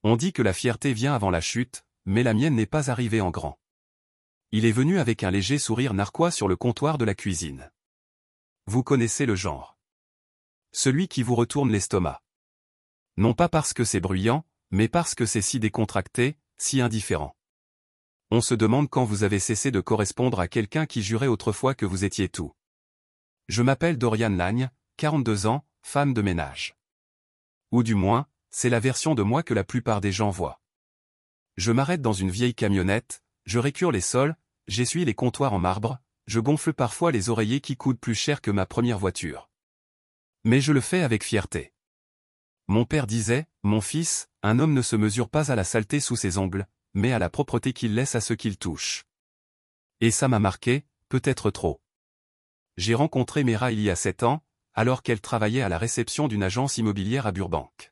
On dit que la fierté vient avant la chute, mais la mienne n'est pas arrivée en grand. Il est venu avec un léger sourire narquois sur le comptoir de la cuisine. Vous connaissez le genre. Celui qui vous retourne l'estomac. Non pas parce que c'est bruyant, mais parce que c'est si décontracté, si indifférent. On se demande quand vous avez cessé de correspondre à quelqu'un qui jurait autrefois que vous étiez tout. Je m'appelle Dorian Lagne, 42 ans, femme de ménage. Ou du moins, c'est la version de moi que la plupart des gens voient. Je m'arrête dans une vieille camionnette, je récure les sols, j'essuie les comptoirs en marbre, je gonfle parfois les oreillers qui coûtent plus cher que ma première voiture. Mais je le fais avec fierté. Mon père disait, mon fils, un homme ne se mesure pas à la saleté sous ses ongles, mais à la propreté qu'il laisse à ceux qu'il touche. Et ça m'a marqué, peut-être trop. J'ai rencontré Mera il y a 7 ans, alors qu'elle travaillait à la réception d'une agence immobilière à Burbank.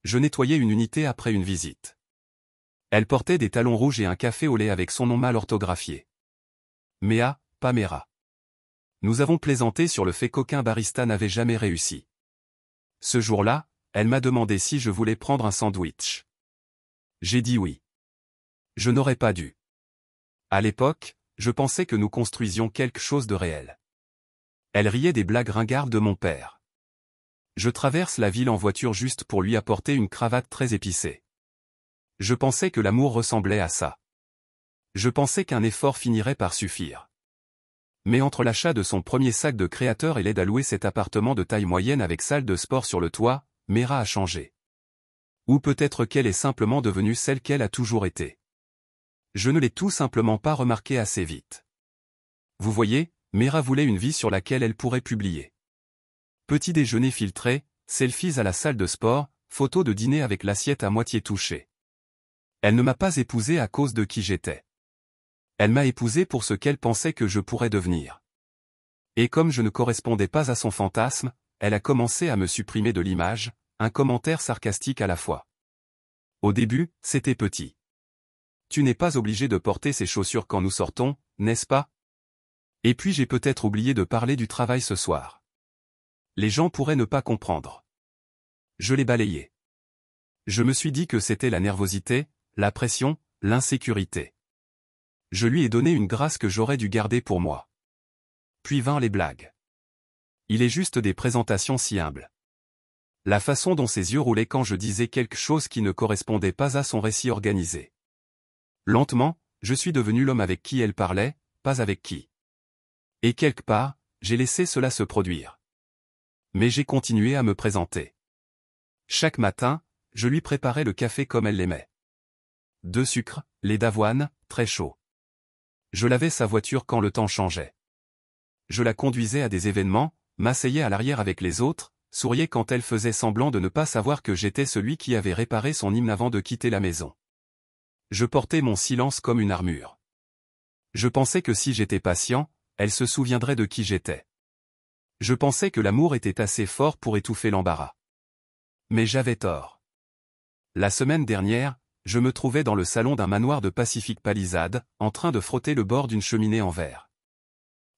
Je nettoyais une unité après une visite. Elle portait des talons rouges et un café au lait avec son nom mal orthographié. Méa, pas Mera. Nous avons plaisanté sur le fait qu'aucun barista n'avait jamais réussi. Ce jour-là, elle m'a demandé si je voulais prendre un sandwich. J'ai dit oui. Je n'aurais pas dû. À l'époque, je pensais que nous construisions quelque chose de réel. Elle riait des blagues ringardes de mon père. Je traverse la ville en voiture juste pour lui apporter une cravate très épicée. Je pensais que l'amour ressemblait à ça. Je pensais qu'un effort finirait par suffire. Mais entre l'achat de son premier sac de créateur et l'aide à louer cet appartement de taille moyenne avec salle de sport sur le toit, Mera a changé. Ou peut-être qu'elle est simplement devenue celle qu'elle a toujours été. Je ne l'ai tout simplement pas remarqué assez vite. Vous voyez, Mera voulait une vie sur laquelle elle pourrait publier. Petit déjeuner filtré, selfies à la salle de sport, photos de dîner avec l'assiette à moitié touchée. Elle ne m'a pas épousé à cause de qui j'étais. Elle m'a épousé pour ce qu'elle pensait que je pourrais devenir. Et comme je ne correspondais pas à son fantasme, elle a commencé à me supprimer de l'image, un commentaire sarcastique à la fois. Au début, c'était petit. Tu n'es pas obligé de porter ces chaussures quand nous sortons, n'est-ce pas? Et puis j'ai peut-être oublié de parler du travail ce soir. Les gens pourraient ne pas comprendre. Je l'ai balayé. Je me suis dit que c'était la nervosité, la pression, l'insécurité. Je lui ai donné une grâce que j'aurais dû garder pour moi. Puis vinrent les blagues. Il est juste des présentations si humbles. La façon dont ses yeux roulaient quand je disais quelque chose qui ne correspondait pas à son récit organisé. Lentement, je suis devenu l'homme avec qui elle parlait, pas avec qui. Et quelque part, j'ai laissé cela se produire. Mais j'ai continué à me présenter. Chaque matin, je lui préparais le café comme elle l'aimait. 2 sucres, lait d'avoine, très chaud. Je lavais sa voiture quand le temps changeait. Je la conduisais à des événements, m'asseyais à l'arrière avec les autres, souriais quand elle faisait semblant de ne pas savoir que j'étais celui qui avait réparé son hymne avant de quitter la maison. Je portais mon silence comme une armure. Je pensais que si j'étais patient, elle se souviendrait de qui j'étais. Je pensais que l'amour était assez fort pour étouffer l'embarras. Mais j'avais tort. La semaine dernière, je me trouvais dans le salon d'un manoir de Pacific Palisades, en train de frotter le bord d'une cheminée en verre.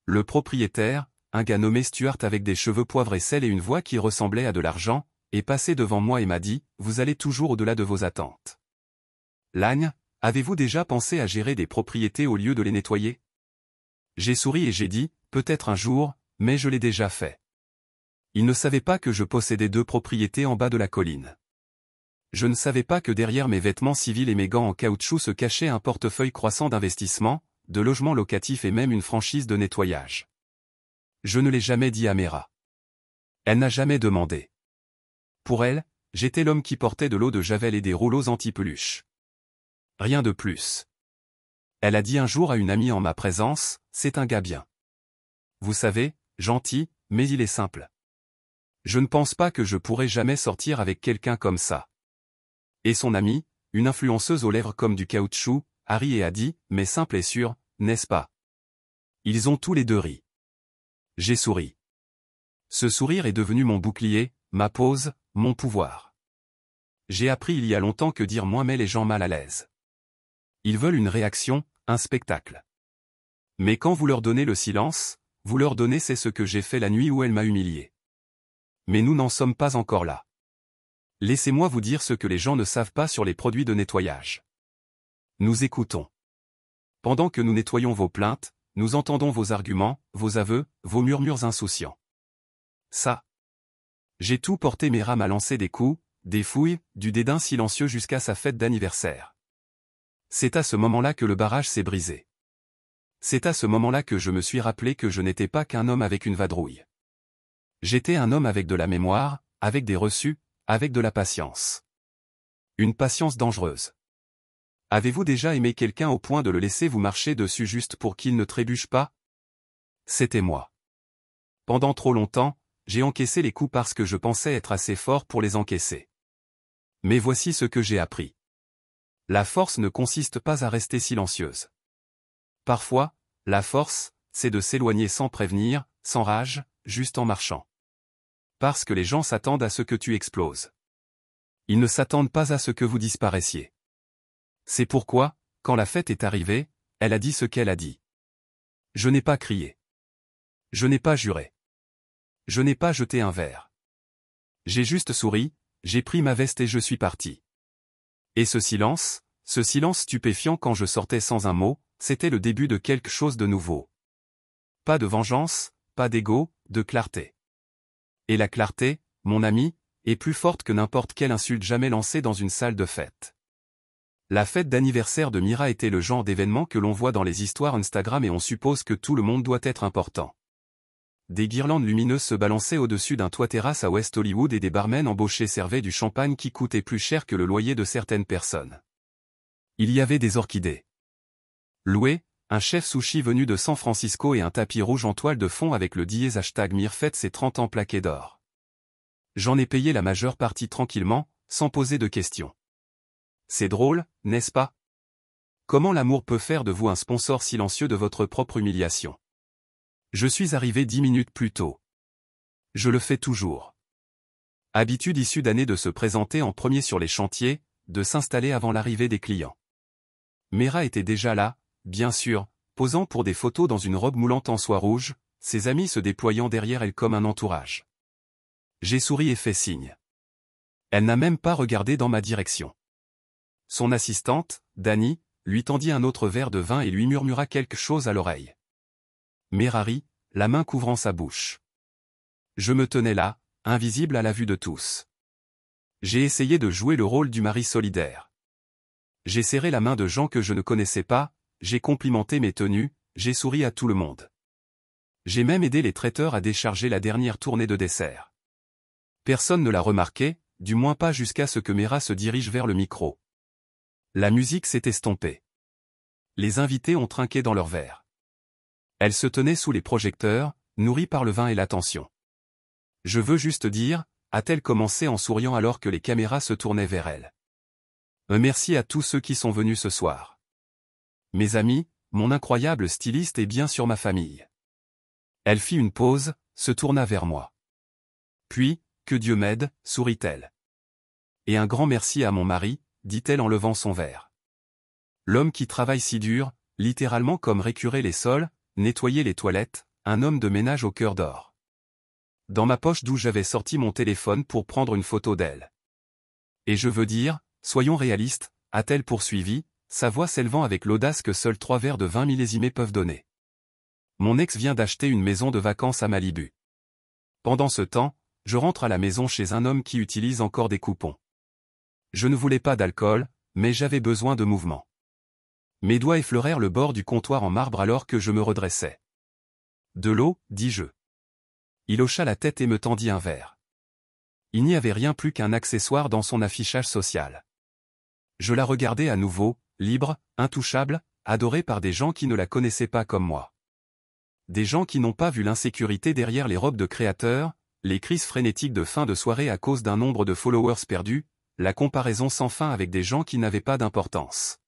Le propriétaire, un gars nommé Stuart avec des cheveux poivre et sel et une voix qui ressemblait à de l'argent, est passé devant moi et m'a dit « Vous allez toujours au-delà de vos attentes. Lagne, avez-vous déjà pensé à gérer des propriétés au lieu de les nettoyer ?» J'ai souri et j'ai dit « Peut-être un jour, mais je l'ai déjà fait. » Il ne savait pas que je possédais 2 propriétés en bas de la colline. Je ne savais pas que derrière mes vêtements civils et mes gants en caoutchouc se cachait un portefeuille croissant d'investissement, de logements locatifs et même une franchise de nettoyage. Je ne l'ai jamais dit à Mera. Elle n'a jamais demandé. Pour elle, j'étais l'homme qui portait de l'eau de Javel et des rouleaux anti-peluche. Rien de plus. Elle a dit un jour à une amie en ma présence, c'est un gars bien. Vous savez, gentil, mais il est simple. Je ne pense pas que je pourrai jamais sortir avec quelqu'un comme ça. Et son amie, une influenceuse aux lèvres comme du caoutchouc, a ri et a dit, mais simple et sûr, n'est-ce pas? Ils ont tous les 2 ri. J'ai souri. Ce sourire est devenu mon bouclier, ma pose, mon pouvoir. J'ai appris il y a longtemps que dire moins met les gens mal à l'aise. Ils veulent une réaction, un spectacle. Mais quand vous leur donnez le silence, vous leur donnez c'est ce que j'ai fait la nuit où elle m'a humilié. Mais nous n'en sommes pas encore là. Laissez-moi vous dire ce que les gens ne savent pas sur les produits de nettoyage. Nous écoutons. Pendant que nous nettoyons vos plaintes, nous entendons vos arguments, vos aveux, vos murmures insouciants. Ça. J'ai tout porté. Mera m'a lancé des coups, des fouilles, du dédain silencieux jusqu'à sa fête d'anniversaire. C'est à ce moment-là que le barrage s'est brisé. C'est à ce moment-là que je me suis rappelé que je n'étais pas qu'un homme avec une vadrouille. J'étais un homme avec de la mémoire, avec des reçus, avec de la patience. Une patience dangereuse. Avez-vous déjà aimé quelqu'un au point de le laisser vous marcher dessus juste pour qu'il ne trébuche pas? C'était moi. Pendant trop longtemps, j'ai encaissé les coups parce que je pensais être assez fort pour les encaisser. Mais voici ce que j'ai appris. La force ne consiste pas à rester silencieuse. Parfois, la force, c'est de s'éloigner sans prévenir, sans rage, juste en marchant. Parce que les gens s'attendent à ce que tu exploses. Ils ne s'attendent pas à ce que vous disparaissiez. C'est pourquoi, quand la fête est arrivée, elle a dit ce qu'elle a dit. Je n'ai pas crié. Je n'ai pas juré. Je n'ai pas jeté un verre. J'ai juste souri, j'ai pris ma veste et je suis parti. Et ce silence stupéfiant quand je sortais sans un mot, c'était le début de quelque chose de nouveau. Pas de vengeance, pas d'ego, de clarté. Et la clarté, mon ami, est plus forte que n'importe quelle insulte jamais lancée dans une salle de fête. La fête d'anniversaire de Mera était le genre d'événement que l'on voit dans les histoires Instagram et on suppose que tout le monde doit être important. Des guirlandes lumineuses se balançaient au-dessus d'un toit-terrasse à West Hollywood et des barmen embauchés servaient du champagne qui coûtait plus cher que le loyer de certaines personnes. Il y avait des orchidées. Loué, un chef sushi venu de San Francisco et un tapis rouge en toile de fond avec le dièse #Mir fête ses 30 ans plaqués d'or. J'en ai payé la majeure partie tranquillement, sans poser de questions. C'est drôle, n'est-ce pas? Comment l'amour peut faire de vous un sponsor silencieux de votre propre humiliation? Je suis arrivé 10 minutes plus tôt. Je le fais toujours. Habitude issue d'années de se présenter en premier sur les chantiers, de s'installer avant l'arrivée des clients. Mera était déjà là, bien sûr, posant pour des photos dans une robe moulante en soie rouge, ses amis se déployant derrière elle comme un entourage. J'ai souri et fait signe. Elle n'a même pas regardé dans ma direction. Son assistante, Dani, lui tendit un autre verre de vin et lui murmura quelque chose à l'oreille. Mera rit, la main couvrant sa bouche. Je me tenais là, invisible à la vue de tous. J'ai essayé de jouer le rôle du mari solidaire. J'ai serré la main de gens que je ne connaissais pas, j'ai complimenté mes tenues, j'ai souri à tout le monde. J'ai même aidé les traiteurs à décharger la dernière tournée de dessert. Personne ne l'a remarqué, du moins pas jusqu'à ce que Mera se dirige vers le micro. La musique s'est estompée. Les invités ont trinqué dans leurs verres. Elle se tenait sous les projecteurs, nourrie par le vin et l'attention. Je veux juste dire, a-t-elle commencé en souriant alors que les caméras se tournaient vers elle. Merci à tous ceux qui sont venus ce soir. Mes amis, mon incroyable styliste et bien sûr ma famille. Elle fit une pause, se tourna vers moi. Puis, que Dieu m'aide, sourit-elle. Et un grand merci à mon mari, dit-elle en levant son verre. L'homme qui travaille si dur, littéralement comme récurer les sols, nettoyer les toilettes, un homme de ménage au cœur d'or. Dans ma poche d'où j'avais sorti mon téléphone pour prendre une photo d'elle. Et je veux dire, soyons réalistes, a-t-elle poursuivi, sa voix s'élevant avec l'audace que seuls 3 verres de vin millésimés peuvent donner. Mon ex vient d'acheter une maison de vacances à Malibu. Pendant ce temps, je rentre à la maison chez un homme qui utilise encore des coupons. Je ne voulais pas d'alcool, mais j'avais besoin de mouvement. Mes doigts effleurèrent le bord du comptoir en marbre alors que je me redressais. De l'eau, dis-je. Il hocha la tête et me tendit un verre. Il n'y avait rien plus qu'un accessoire dans son affichage social. Je la regardais à nouveau, libre, intouchable, adorée par des gens qui ne la connaissaient pas comme moi. Des gens qui n'ont pas vu l'insécurité derrière les robes de créateurs, les crises frénétiques de fin de soirée à cause d'un nombre de followers perdus, la comparaison sans fin avec des gens qui n'avaient pas d'importance.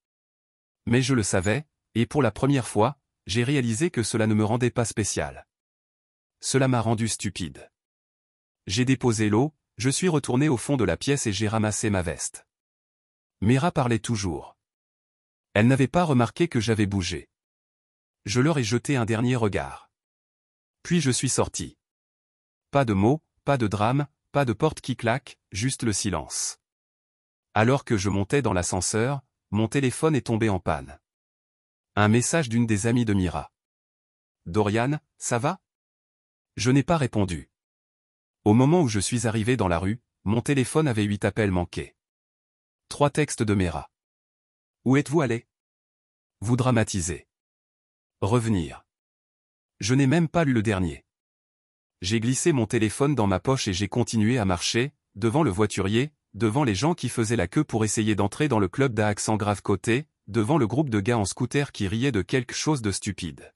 Mais je le savais, et pour la première fois, j'ai réalisé que cela ne me rendait pas spécial. Cela m'a rendu stupide. J'ai déposé l'eau, je suis retourné au fond de la pièce et j'ai ramassé ma veste. Mera parlait toujours. Elle n'avait pas remarqué que j'avais bougé. Je leur ai jeté un dernier regard. Puis je suis sorti. Pas de mots, pas de drame, pas de porte qui claque, juste le silence. Alors que je montais dans l'ascenseur, mon téléphone est tombé en panne. Un message d'une des amies de Mira. « Dorian, ça va ?» Je n'ai pas répondu. Au moment où je suis arrivé dans la rue, mon téléphone avait 8 appels manqués. 3 textes de Mira. « Où êtes-vous allé ? Vous dramatisez. Revenir. » Je n'ai même pas lu le dernier. J'ai glissé mon téléphone dans ma poche et j'ai continué à marcher, devant le voiturier, devant les gens qui faisaient la queue pour essayer d'entrer dans le club d'à accent grave côté, devant le groupe de gars en scooter qui riaient de quelque chose de stupide.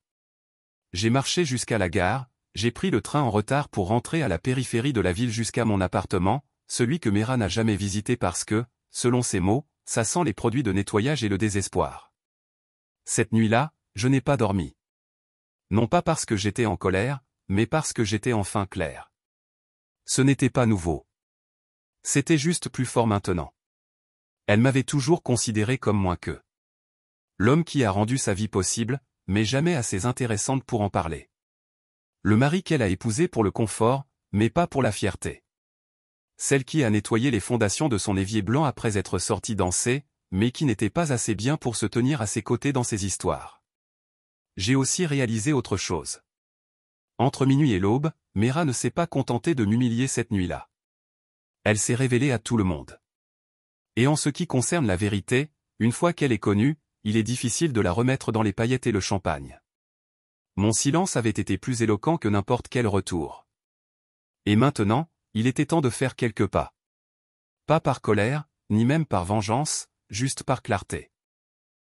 J'ai marché jusqu'à la gare, j'ai pris le train en retard pour rentrer à la périphérie de la ville jusqu'à mon appartement, celui que Mira n'a jamais visité parce que, selon ses mots, ça sent les produits de nettoyage et le désespoir. Cette nuit-là, je n'ai pas dormi. Non pas parce que j'étais en colère, mais parce que j'étais enfin clair. Ce n'était pas nouveau. C'était juste plus fort maintenant. Elle m'avait toujours considéré comme moins que l'homme qui a rendu sa vie possible, mais jamais assez intéressante pour en parler. Le mari qu'elle a épousé pour le confort, mais pas pour la fierté. Celle qui a nettoyé les fondations de son évier blanc après être sortie danser, mais qui n'était pas assez bien pour se tenir à ses côtés dans ses histoires. J'ai aussi réalisé autre chose. Entre minuit et l'aube, Mira ne s'est pas contentée de m'humilier cette nuit-là. Elle s'est révélée à tout le monde. Et en ce qui concerne la vérité, une fois qu'elle est connue, il est difficile de la remettre dans les paillettes et le champagne. Mon silence avait été plus éloquent que n'importe quel retour. Et maintenant, il était temps de faire quelques pas. Pas par colère, ni même par vengeance, juste par clarté.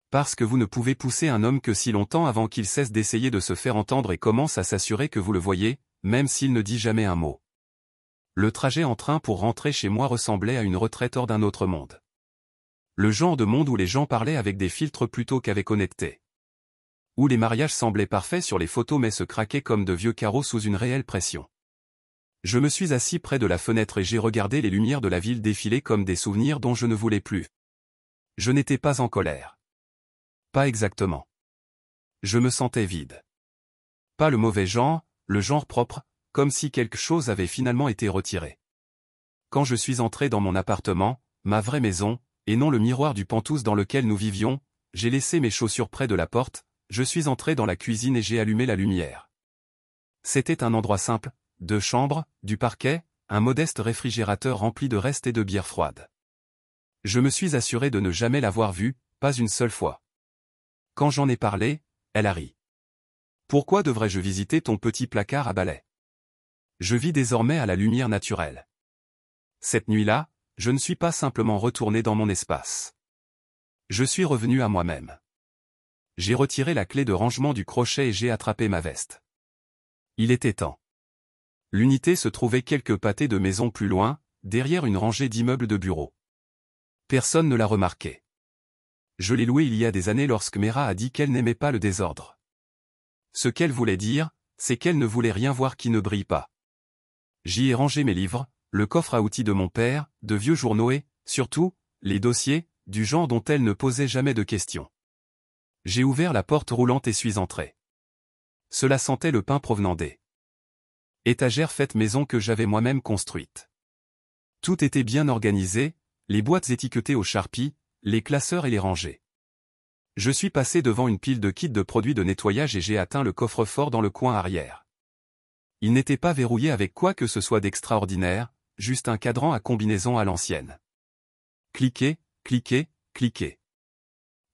Parce que vous ne pouvez pousser un homme que si longtemps avant qu'il cesse d'essayer de se faire entendre et commence à s'assurer que vous le voyez, même s'il ne dit jamais un mot. Le trajet en train pour rentrer chez moi ressemblait à une retraite hors d'un autre monde. Le genre de monde où les gens parlaient avec des filtres plutôt qu'avec honnêteté. Où les mariages semblaient parfaits sur les photos mais se craquaient comme de vieux carreaux sous une réelle pression. Je me suis assis près de la fenêtre et j'ai regardé les lumières de la ville défiler comme des souvenirs dont je ne voulais plus. Je n'étais pas en colère. Pas exactement. Je me sentais vide. Pas le mauvais genre, le genre propre, comme si quelque chose avait finalement été retiré. Quand je suis entré dans mon appartement, ma vraie maison, et non le miroir du Penthouse dans lequel nous vivions, j'ai laissé mes chaussures près de la porte, je suis entré dans la cuisine et j'ai allumé la lumière. C'était un endroit simple, 2 chambres, du parquet, un modeste réfrigérateur rempli de restes et de bière froide. Je me suis assuré de ne jamais l'avoir vue, pas une seule fois. Quand j'en ai parlé, elle a ri. Pourquoi devrais-je visiter ton petit placard à balai ? Je vis désormais à la lumière naturelle. Cette nuit-là, je ne suis pas simplement retourné dans mon espace. Je suis revenu à moi-même. J'ai retiré la clé de rangement du crochet et j'ai attrapé ma veste. Il était temps. L'unité se trouvait quelques pâtés de maisons plus loin, derrière une rangée d'immeubles de bureaux. Personne ne l'a remarqué. Je l'ai loué il y a des années lorsque Mira a dit qu'elle n'aimait pas le désordre. Ce qu'elle voulait dire, c'est qu'elle ne voulait rien voir qui ne brille pas. J'y ai rangé mes livres, le coffre à outils de mon père, de vieux journaux et, surtout, les dossiers, du genre dont elle ne posait jamais de questions. J'ai ouvert la porte roulante et suis entré. Cela sentait le pain provenant des étagères faites maison que j'avais moi-même construites. Tout était bien organisé, les boîtes étiquetées au Sharpie, les classeurs et les rangées. Je suis passé devant une pile de kits de produits de nettoyage et j'ai atteint le coffre-fort dans le coin arrière. Il n'était pas verrouillé avec quoi que ce soit d'extraordinaire, juste un cadran à combinaison à l'ancienne. Cliquez, cliquez, cliquez.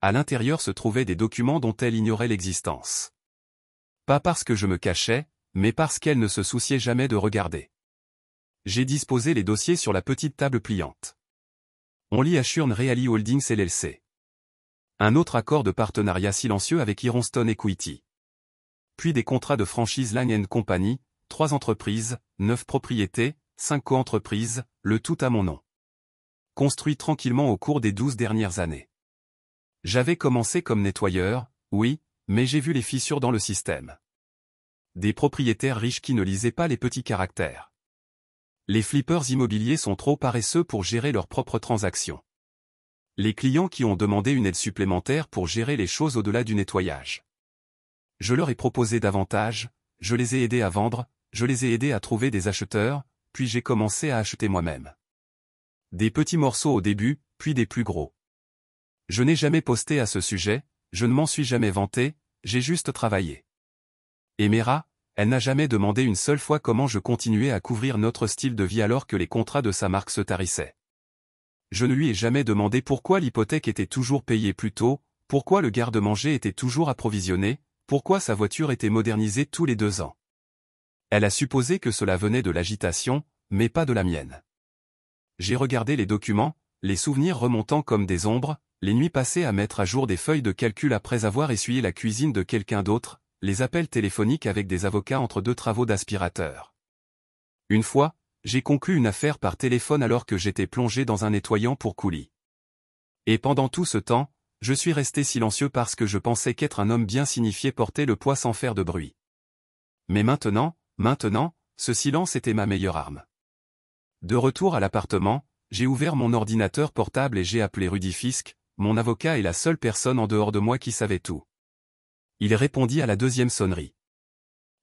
À l'intérieur se trouvaient des documents dont elle ignorait l'existence. Pas parce que je me cachais, mais parce qu'elle ne se souciait jamais de regarder. J'ai disposé les dossiers sur la petite table pliante. On lit Ashurn Realty Holdings LLC. Un autre accord de partenariat silencieux avec Ironston Equity. Puis des contrats de franchise Lang & Company, 3 entreprises, 9 propriétés, 5 co-entreprises, le tout à mon nom. Construit tranquillement au cours des 12 dernières années. J'avais commencé comme nettoyeur, oui, mais j'ai vu les fissures dans le système. Des propriétaires riches qui ne lisaient pas les petits caractères. Les flippers immobiliers sont trop paresseux pour gérer leurs propres transactions. Les clients qui ont demandé une aide supplémentaire pour gérer les choses au-delà du nettoyage. Je leur ai proposé davantage, je les ai aidés à vendre, je les ai aidés à trouver des acheteurs, puis j'ai commencé à acheter moi-même. Des petits morceaux au début, puis des plus gros. Je n'ai jamais posté à ce sujet, je ne m'en suis jamais vanté, j'ai juste travaillé. Et Mera, elle n'a jamais demandé une seule fois comment je continuais à couvrir notre style de vie alors que les contrats de sa marque se tarissaient. Je ne lui ai jamais demandé pourquoi l'hypothèque était toujours payée plus tôt, pourquoi le garde-manger était toujours approvisionné, pourquoi sa voiture était modernisée tous les 2 ans. Elle a supposé que cela venait de l'agitation, mais pas de la mienne. J'ai regardé les documents, les souvenirs remontant comme des ombres, les nuits passées à mettre à jour des feuilles de calcul après avoir essuyé la cuisine de quelqu'un d'autre, les appels téléphoniques avec des avocats entre 2 travaux d'aspirateur. Une fois, j'ai conclu une affaire par téléphone alors que j'étais plongé dans un nettoyant pour coulis. Et pendant tout ce temps, je suis resté silencieux parce que je pensais qu'être un homme bien signifiait porter le poids sans faire de bruit. Mais maintenant, ce silence était ma meilleure arme. De retour à l'appartement, j'ai ouvert mon ordinateur portable et j'ai appelé Rudy Fisk, mon avocat et la seule personne en dehors de moi qui savait tout. Il répondit à la 2e sonnerie.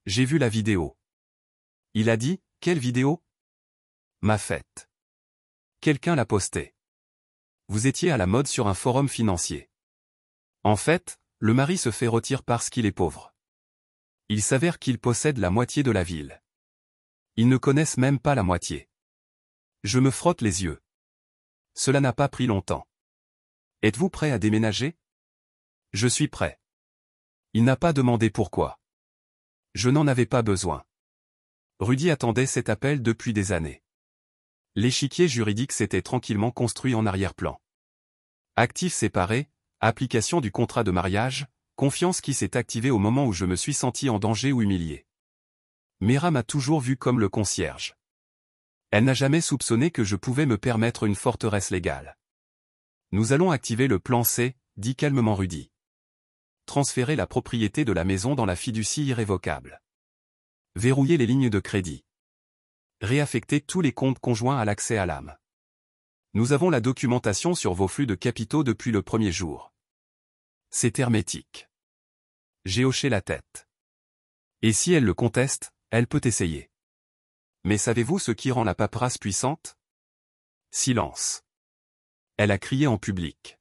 J'ai vu la vidéo. Il a dit, « Quelle vidéo ?» Ma fête. Quelqu'un l'a postée. Vous étiez à la mode sur un forum financier. En fait, le mari se fait retirer parce qu'il est pauvre. Il s'avère qu'il possède la moitié de la ville. Ils ne connaissent même pas la moitié. Je me frotte les yeux. Cela n'a pas pris longtemps. Êtes-vous prêt à déménager? Je suis prêt. Il n'a pas demandé pourquoi. Je n'en avais pas besoin. Rudy attendait cet appel depuis des années. L'échiquier juridique s'était tranquillement construit en arrière-plan. Actifs séparés, application du contrat de mariage, confiance qui s'est activée au moment où je me suis senti en danger ou humilié. Mera m'a toujours vu comme le concierge. Elle n'a jamais soupçonné que je pouvais me permettre une forteresse légale. Nous allons activer le plan C, dit calmement Rudy. Transférer la propriété de la maison dans la fiducie irrévocable. Verrouiller les lignes de crédit. Réaffecter tous les comptes conjoints à l'accès à l'âme. Nous avons la documentation sur vos flux de capitaux depuis le premier jour. C'est hermétique. J'ai hoché la tête. Et si elle le conteste, elle peut essayer. Mais savez-vous ce qui rend la paperasse puissante? Silence. Elle a crié en public.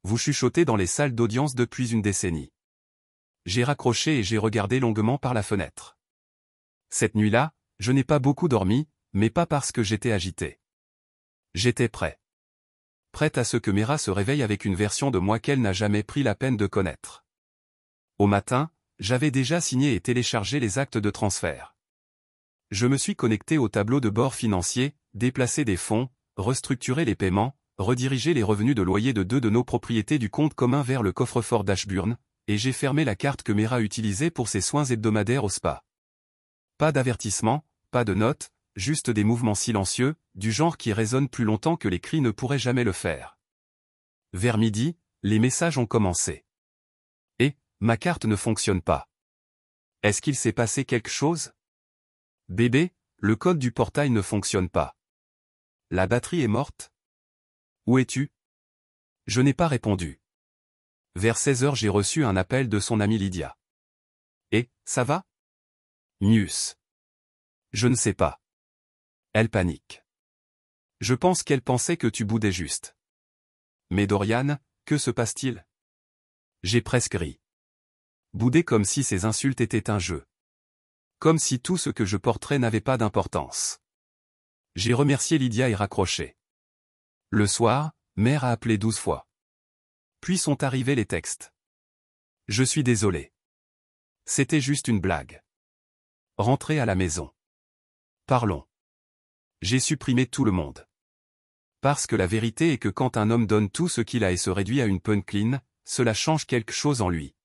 Vous chuchotez dans les salles d'audience depuis une décennie. J'ai raccroché et j'ai regardé longuement par la fenêtre. Cette nuit-là, je n'ai pas beaucoup dormi, mais pas parce que j'étais agité. J'étais prêt. Prête à ce que Mera se réveille avec une version de moi qu'elle n'a jamais pris la peine de connaître. Au matin, j'avais déjà signé et téléchargé les actes de transfert. Je me suis connecté au tableau de bord financier, déplacé des fonds, restructuré les paiements, redirigé les revenus de loyer de 2 de nos propriétés du compte commun vers le coffre-fort d'Ashburn, et j'ai fermé la carte que Mera utilisait pour ses soins hebdomadaires au spa. Pas d'avertissement, pas de notes, juste des mouvements silencieux, du genre qui résonnent plus longtemps que les cris ne pourraient jamais le faire. Vers midi, les messages ont commencé. Et, ma carte ne fonctionne pas. Est-ce qu'il s'est passé quelque chose? Bébé, le code du portail ne fonctionne pas. La batterie est morte? Où es-tu? Je n'ai pas répondu. Vers 16h j'ai reçu un appel de son amie Lydia. Et, ça va? News. Je ne sais pas. Elle panique. Je pense qu'elle pensait que tu boudais juste. Mais Dorian, que se passe-t-il? J'ai presque ri. Bouder comme si ces insultes étaient un jeu. Comme si tout ce que je porterais n'avait pas d'importance. J'ai remercié Lydia et raccroché. Le soir, mère a appelé 12 fois. Puis sont arrivés les textes. Je suis désolé. C'était juste une blague. Rentrez à la maison. Parlons. J'ai supprimé tout le monde. Parce que la vérité est que quand un homme donne tout ce qu'il a et se réduit à une punchline, cela change quelque chose en lui.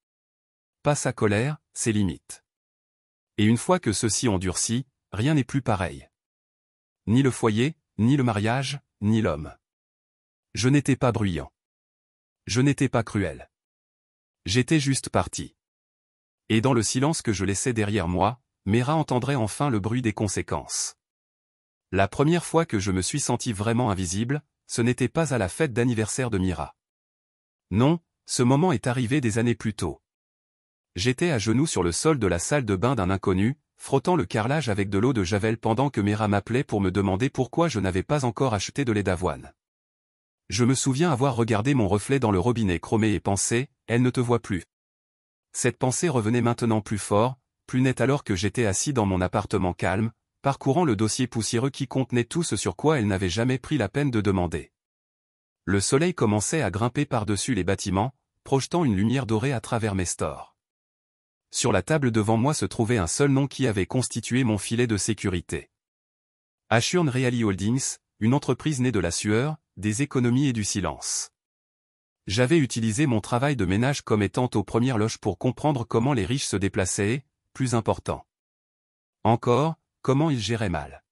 Pas sa colère, ses limites. Et une fois que ceux-ci ont durci, rien n'est plus pareil. Ni le foyer, ni le mariage, ni l'homme. Je n'étais pas bruyant. Je n'étais pas cruel. J'étais juste parti. Et dans le silence que je laissais derrière moi, Mera entendrait enfin le bruit des conséquences. La première fois que je me suis senti vraiment invisible, ce n'était pas à la fête d'anniversaire de Mira. Non, ce moment est arrivé des années plus tôt. J'étais à genoux sur le sol de la salle de bain d'un inconnu, frottant le carrelage avec de l'eau de Javel pendant que Mera m'appelait pour me demander pourquoi je n'avais pas encore acheté de lait d'avoine. Je me souviens avoir regardé mon reflet dans le robinet chromé et pensé, elle ne te voit plus. Cette pensée revenait maintenant plus fort, plus nette alors que j'étais assis dans mon appartement calme, parcourant le dossier poussiéreux qui contenait tout ce sur quoi elle n'avait jamais pris la peine de demander. Le soleil commençait à grimper par-dessus les bâtiments, projetant une lumière dorée à travers mes stores. Sur la table devant moi se trouvait un seul nom qui avait constitué mon filet de sécurité. Ashurn Realty Holdings, une entreprise née de la sueur, des économies et du silence. J'avais utilisé mon travail de ménage comme étant aux premières loges pour comprendre comment les riches se déplaçaient et, plus important encore, comment ils géraient mal.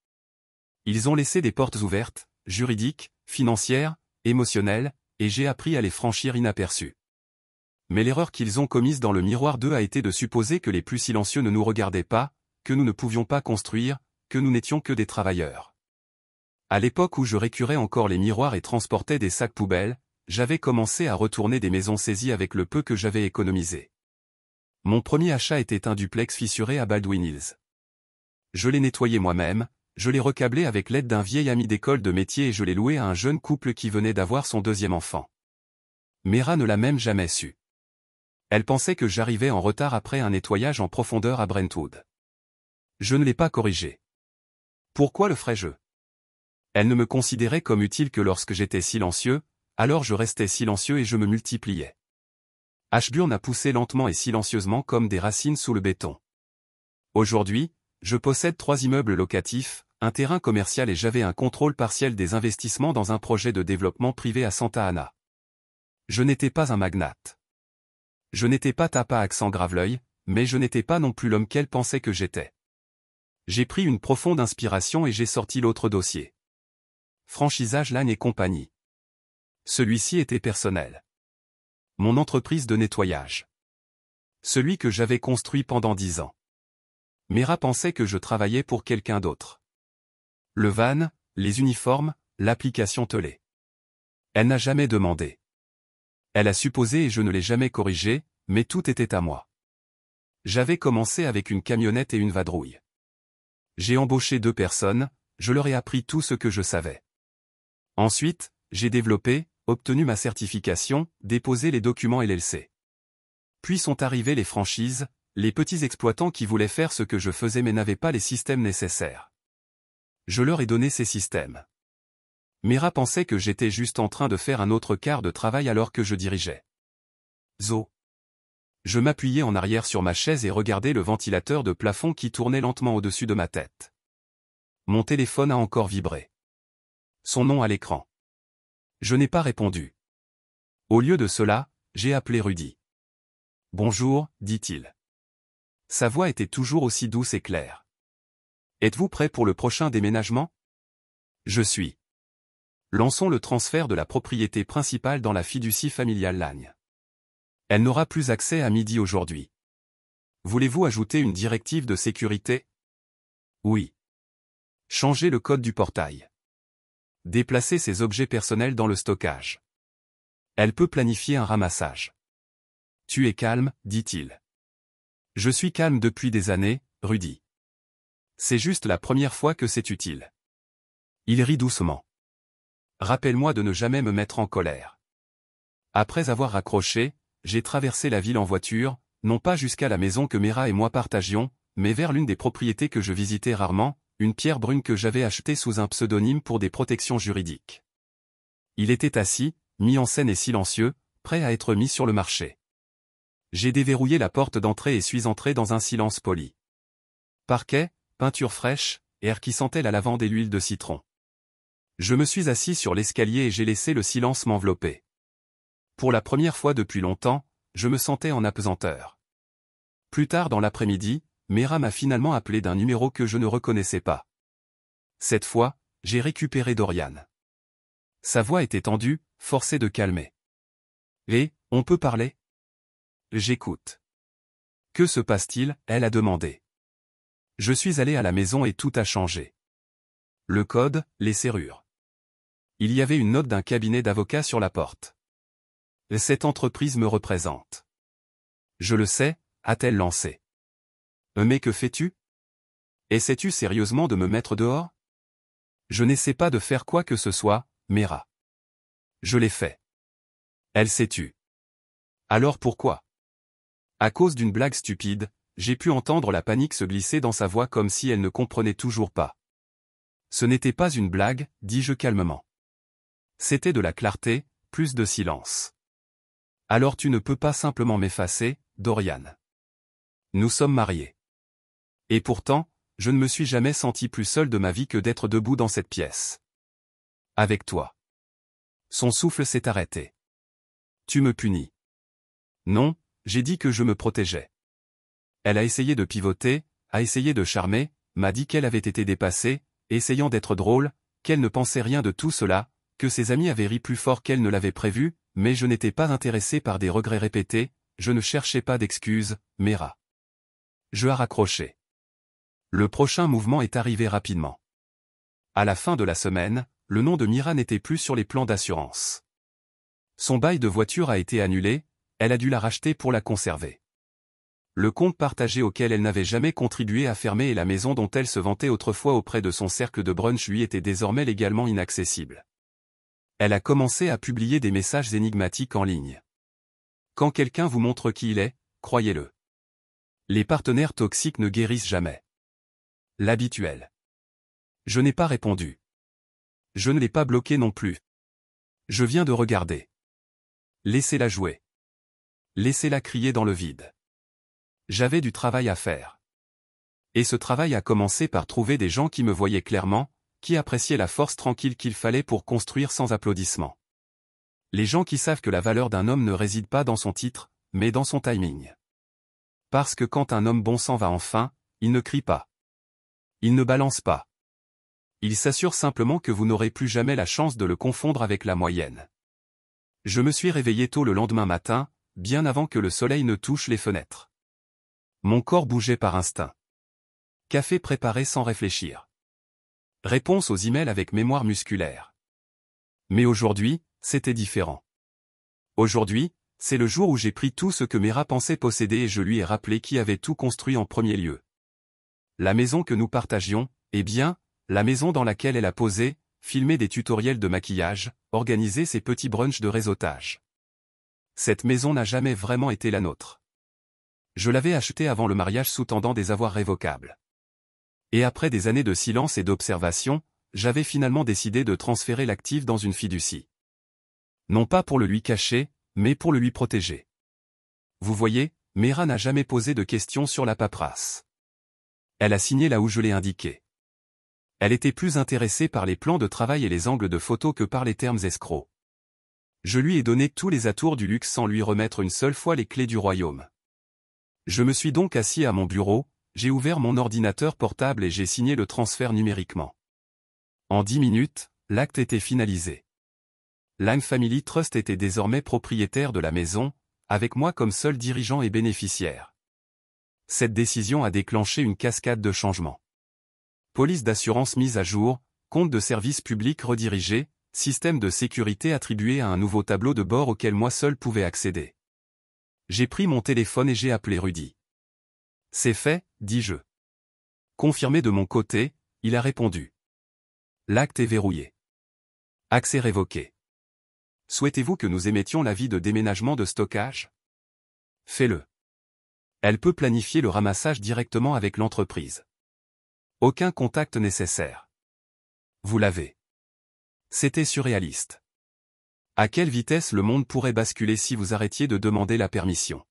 Ils ont laissé des portes ouvertes, juridiques, financières, émotionnelles, et j'ai appris à les franchir inaperçues. Mais l'erreur qu'ils ont commise dans le miroir d'eux a été de supposer que les plus silencieux ne nous regardaient pas, que nous ne pouvions pas construire, que nous n'étions que des travailleurs. À l'époque où je récurais encore les miroirs et transportais des sacs poubelles, j'avais commencé à retourner des maisons saisies avec le peu que j'avais économisé. Mon premier achat était un duplex fissuré à Baldwin Hills. Je l'ai nettoyé moi-même, je l'ai recablé avec l'aide d'un vieil ami d'école de métier et je l'ai loué à un jeune couple qui venait d'avoir son deuxième enfant. Mera ne l'a même jamais su. Elle pensait que j'arrivais en retard après un nettoyage en profondeur à Brentwood. Je ne l'ai pas corrigé. Pourquoi le ferais-je? Elle ne me considérait comme utile que lorsque j'étais silencieux, alors je restais silencieux et je me multipliais. Ashburn a poussé lentement et silencieusement comme des racines sous le béton. Aujourd'hui, je possède 3 immeubles locatifs, un terrain commercial et j'avais un contrôle partiel des investissements dans un projet de développement privé à Santa Ana. Je n'étais pas un magnate. Je n'étais pas Tapa accent grave-l'œil, mais je n'étais pas non plus l'homme qu'elle pensait que j'étais. J'ai pris une profonde inspiration et j'ai sorti l'autre dossier. Franchisage Lagne et compagnie. Celui-ci était personnel. Mon entreprise de nettoyage. Celui que j'avais construit pendant 10 ans. Mera pensait que je travaillais pour quelqu'un d'autre. Le van, les uniformes, l'application telée. Elle n'a jamais demandé. Elle a supposé et je ne l'ai jamais corrigé, mais tout était à moi. J'avais commencé avec une camionnette et une vadrouille. J'ai embauché 2 personnes, je leur ai appris tout ce que je savais. Ensuite, j'ai développé, obtenu ma certification, déposé les documents LLC. Puis sont arrivées les franchises, les petits exploitants qui voulaient faire ce que je faisais mais n'avaient pas les systèmes nécessaires. Je leur ai donné ces systèmes. Mera pensait que j'étais juste en train de faire un autre quart de travail alors que je dirigeais. Zo. Je m'appuyais en arrière sur ma chaise et regardais le ventilateur de plafond qui tournait lentement au-dessus de ma tête. Mon téléphone a encore vibré. Son nom à l'écran. Je n'ai pas répondu. Au lieu de cela, j'ai appelé Rudy. Bonjour, dit-il. Sa voix était toujours aussi douce et claire. Êtes-vous prêt pour le prochain déménagement? Je suis. Lançons le transfert de la propriété principale dans la fiducie familiale Lagne. Elle n'aura plus accès à midi aujourd'hui. Voulez-vous ajouter une directive de sécurité? Oui. Changer le code du portail. Déplacer ses objets personnels dans le stockage. Elle peut planifier un ramassage. Tu es calme, dit-il. Je suis calme depuis des années, Rudy. C'est juste la première fois que c'est utile. Il rit doucement. Rappelle-moi de ne jamais me mettre en colère. Après avoir raccroché, j'ai traversé la ville en voiture, non pas jusqu'à la maison que Mera et moi partagions, mais vers l'une des propriétés que je visitais rarement, une pierre brune que j'avais achetée sous un pseudonyme pour des protections juridiques. Il était assis, mis en scène et silencieux, prêt à être mis sur le marché. J'ai déverrouillé la porte d'entrée et suis entré dans un silence poli. Parquet, peinture fraîche, air qui sentait la lavande et l'huile de citron. Je me suis assis sur l'escalier et j'ai laissé le silence m'envelopper. Pour la première fois depuis longtemps, je me sentais en apesanteur. Plus tard dans l'après-midi, Mera m'a finalement appelé d'un numéro que je ne reconnaissais pas. Cette fois, j'ai récupéré Dorian. Sa voix était tendue, forcée de calmer. Et, on peut parler? J'écoute. Que se passe-t-il? Elle a demandé. Je suis allé à la maison et tout a changé. Le code, les serrures. Il y avait une note d'un cabinet d'avocats sur la porte. Cette entreprise me représente. Je le sais, a-t-elle lancé. Mais que fais-tu? Essaies-tu sérieusement de me mettre dehors? Je n'essaie pas de faire quoi que ce soit, Mera. Je l'ai fait. Elle s'est tue. Alors pourquoi? À cause d'une blague stupide, j'ai pu entendre la panique se glisser dans sa voix comme si elle ne comprenait toujours pas. Ce n'était pas une blague, dis-je calmement. C'était de la clarté, plus de silence. Alors tu ne peux pas simplement m'effacer, Dorian. Nous sommes mariés. Et pourtant, je ne me suis jamais senti plus seul de ma vie que d'être debout dans cette pièce. Avec toi. Son souffle s'est arrêté. Tu me punis. Non, j'ai dit que je me protégeais. Elle a essayé de pivoter, a essayé de charmer, m'a dit qu'elle avait été dépassée, essayant d'être drôle, qu'elle ne pensait rien de tout cela, que ses amis avaient ri plus fort qu'elle ne l'avait prévu, mais je n'étais pas intéressé par des regrets répétés, je ne cherchais pas d'excuses, Mera. Je a raccroché. Le prochain mouvement est arrivé rapidement. À la fin de la semaine, le nom de Mira n'était plus sur les plans d'assurance. Son bail de voiture a été annulé, elle a dû la racheter pour la conserver. Le compte partagé auquel elle n'avait jamais contribué a fermé et la maison dont elle se vantait autrefois auprès de son cercle de brunch lui était désormais légalement inaccessible. Elle a commencé à publier des messages énigmatiques en ligne. Quand quelqu'un vous montre qui il est, croyez-le. Les partenaires toxiques ne guérissent jamais. L'habituel. Je n'ai pas répondu. Je ne l'ai pas bloqué non plus. Je viens de regarder. Laissez-la jouer. Laissez-la crier dans le vide. J'avais du travail à faire. Et ce travail a commencé par trouver des gens qui me voyaient clairement, qui appréciaient la force tranquille qu'il fallait pour construire sans applaudissements. Les gens qui savent que la valeur d'un homme ne réside pas dans son titre, mais dans son timing. Parce que quand un homme bon sang va enfin, il ne crie pas. Il ne balance pas. Il s'assure simplement que vous n'aurez plus jamais la chance de le confondre avec la moyenne. Je me suis réveillé tôt le lendemain matin, bien avant que le soleil ne touche les fenêtres. Mon corps bougeait par instinct. Café préparé sans réfléchir. Réponse aux emails avec mémoire musculaire. Mais aujourd'hui, c'était différent. Aujourd'hui, c'est le jour où j'ai pris tout ce que Mera pensait posséder et je lui ai rappelé qui avait tout construit en premier lieu. La maison que nous partagions, eh bien, la maison dans laquelle elle a posé, filmé des tutoriels de maquillage, organisé ses petits brunchs de réseautage. Cette maison n'a jamais vraiment été la nôtre. Je l'avais achetée avant le mariage sous-tendant des avoirs révocables. Et après des années de silence et d'observation, j'avais finalement décidé de transférer l'actif dans une fiducie. Non pas pour le lui cacher, mais pour le lui protéger. Vous voyez, Mera n'a jamais posé de questions sur la paperasse. Elle a signé là où je l'ai indiqué. Elle était plus intéressée par les plans de travail et les angles de photo que par les termes escrocs. Je lui ai donné tous les atours du luxe sans lui remettre une seule fois les clés du royaume. Je me suis donc assis à mon bureau, j'ai ouvert mon ordinateur portable et j'ai signé le transfert numériquement. En 10 minutes, l'acte était finalisé. Lang Family Trust était désormais propriétaire de la maison, avec moi comme seul dirigeant et bénéficiaire. Cette décision a déclenché une cascade de changements. Police d'assurance mise à jour, compte de service public redirigé, système de sécurité attribué à un nouveau tableau de bord auquel moi seul pouvais accéder. J'ai pris mon téléphone et j'ai appelé Rudy. C'est fait, dis-je. Confirmé de mon côté, il a répondu. L'acte est verrouillé. Accès révoqué. Souhaitez-vous que nous émettions l'avis de déménagement de stockage? Fais-le. Elle peut planifier le ramassage directement avec l'entreprise. Aucun contact nécessaire. Vous l'avez. C'était surréaliste. À quelle vitesse le monde pourrait basculer si vous arrêtiez de demander la permission?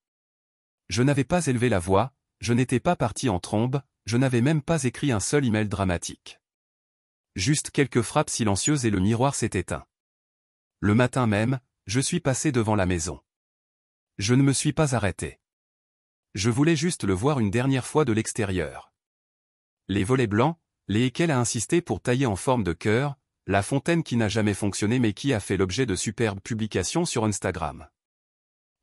Je n'avais pas élevé la voix, je n'étais pas parti en trombe, je n'avais même pas écrit un seul email dramatique. Juste quelques frappes silencieuses et le miroir s'est éteint. Le matin même, je suis passé devant la maison. Je ne me suis pas arrêté. Je voulais juste le voir une dernière fois de l'extérieur. Les volets blancs, les qu'elle a insisté pour tailler en forme de cœur, la fontaine qui n'a jamais fonctionné mais qui a fait l'objet de superbes publications sur Instagram.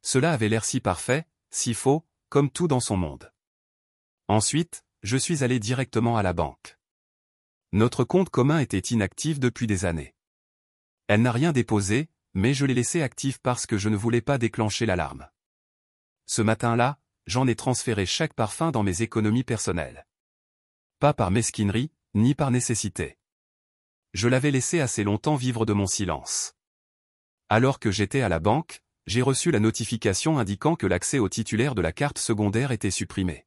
Cela avait l'air si parfait, si faux, comme tout dans son monde. Ensuite, je suis allé directement à la banque. Notre compte commun était inactif depuis des années. Elle n'a rien déposé, mais je l'ai laissé actif parce que je ne voulais pas déclencher l'alarme. Ce matin-là, j'en ai transféré chaque parfum dans mes économies personnelles. Pas par mesquinerie, ni par nécessité. Je l'avais laissé assez longtemps vivre de mon silence. Alors que j'étais à la banque, j'ai reçu la notification indiquant que l'accès au titulaire de la carte secondaire était supprimé.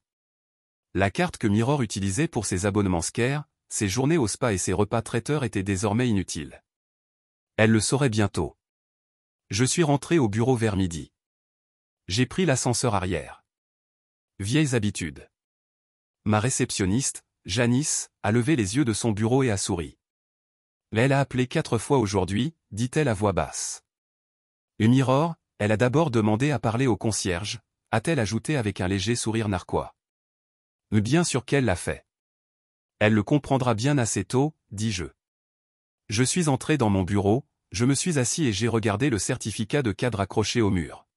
La carte que Mirror utilisait pour ses abonnements Scare, ses journées au spa et ses repas traiteurs était désormais inutile. Elle le saurait bientôt. Je suis rentré au bureau vers midi. J'ai pris l'ascenseur arrière. Vieilles habitudes. Ma réceptionniste, Janice, a levé les yeux de son bureau et a souri. Elle a appelé 4 fois aujourd'hui, dit-elle à voix basse. Et Mirror, elle a d'abord demandé à parler au concierge, a-t-elle ajouté avec un léger sourire narquois. Bien sûr qu'elle l'a fait. Elle le comprendra bien assez tôt, dis-je. Je suis entré dans mon bureau, je me suis assis et j'ai regardé le certificat de cadre accroché au mur.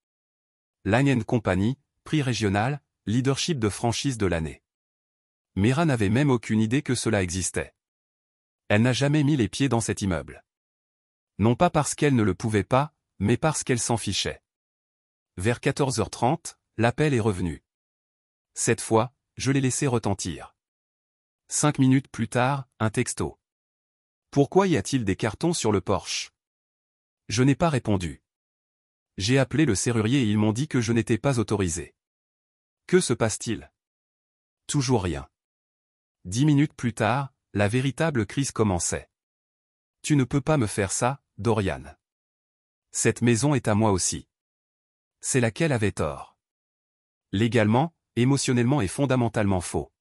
Lang & Company, prix régional, leadership de franchise de l'année. Mira n'avait même aucune idée que cela existait. Elle n'a jamais mis les pieds dans cet immeuble. Non pas parce qu'elle ne le pouvait pas, mais parce qu'elle s'en fichait. Vers 14h30, l'appel est revenu. Cette fois, je l'ai laissé retentir. 5 minutes plus tard, un texto. Pourquoi y a-t-il des cartons sur le porche? Je n'ai pas répondu. J'ai appelé le serrurier et ils m'ont dit que je n'étais pas autorisé. Que se passe-t-il? Toujours rien. 10 minutes plus tard, la véritable crise commençait. Tu ne peux pas me faire ça, Dorian. Cette maison est à moi aussi. C'est laquelle avait tort. Légalement, émotionnellement et fondamentalement faux.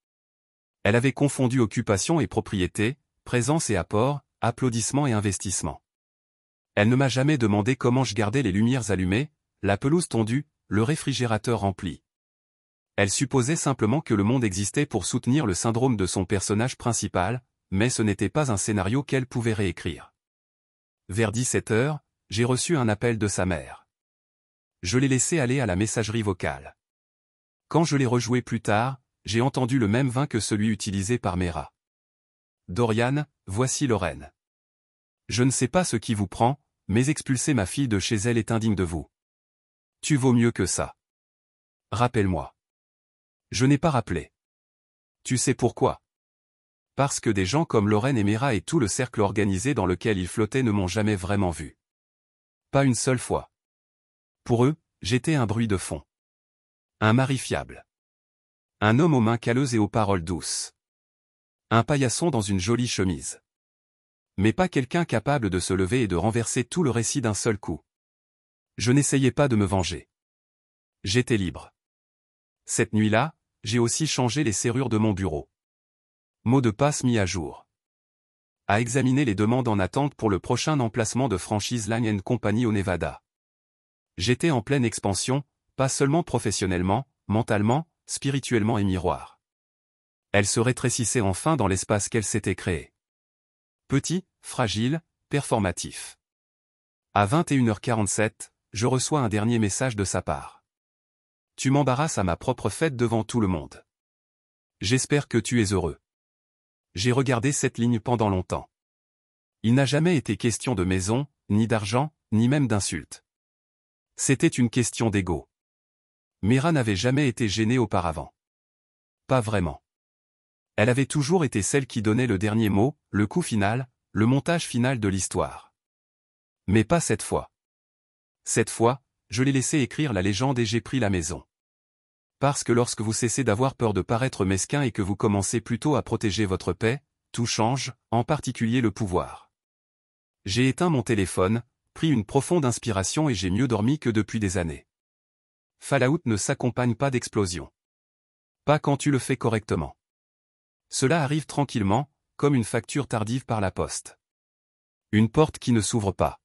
Elle avait confondu occupation et propriété, présence et apport, applaudissements et investissement. Elle ne m'a jamais demandé comment je gardais les lumières allumées, la pelouse tondue, le réfrigérateur rempli. Elle supposait simplement que le monde existait pour soutenir le syndrome de son personnage principal, mais ce n'était pas un scénario qu'elle pouvait réécrire. Vers 17h, j'ai reçu un appel de sa mère. Je l'ai laissé aller à la messagerie vocale. Quand je l'ai rejoué plus tard, j'ai entendu le même vin que celui utilisé par Mera. Dorian, voici Lorraine. Je ne sais pas ce qui vous prend, mais expulser ma fille de chez elle est indigne de vous. Tu vaux mieux que ça. Rappelle-moi. Je n'ai pas rappelé. Tu sais pourquoi? Parce que des gens comme Lorraine et Mera et tout le cercle organisé dans lequel ils flottaient ne m'ont jamais vraiment vu. Pas une seule fois. Pour eux, j'étais un bruit de fond. Un mari fiable. Un homme aux mains calleuses et aux paroles douces. Un paillasson dans une jolie chemise. Mais pas quelqu'un capable de se lever et de renverser tout le récit d'un seul coup. Je n'essayais pas de me venger. J'étais libre. Cette nuit-là, j'ai aussi changé les serrures de mon bureau. Mot de passe mis à jour. À examiner les demandes en attente pour le prochain emplacement de franchise Lang & Company au Nevada. J'étais en pleine expansion, pas seulement professionnellement, mentalement, spirituellement et miroir. Elle se rétrécissait enfin dans l'espace qu'elle s'était créé. Petit, fragile, performatif. À 21h47, je reçois un dernier message de sa part. Tu m'embarrasses à ma propre fête devant tout le monde. J'espère que tu es heureux. J'ai regardé cette ligne pendant longtemps. Il n'a jamais été question de maison, ni d'argent, ni même d'insultes. C'était une question d'ego. Mera n'avait jamais été gênée auparavant. Pas vraiment. Elle avait toujours été celle qui donnait le dernier mot, le coup final, le montage final de l'histoire. Mais pas cette fois. Cette fois, je l'ai laissé écrire la légende et j'ai pris la maison. Parce que lorsque vous cessez d'avoir peur de paraître mesquin et que vous commencez plutôt à protéger votre paix, tout change, en particulier le pouvoir. J'ai éteint mon téléphone, pris une profonde inspiration et j'ai mieux dormi que depuis des années. Fallout ne s'accompagne pas d'explosion. Pas quand tu le fais correctement. Cela arrive tranquillement, comme une facture tardive par la poste. Une porte qui ne s'ouvre pas.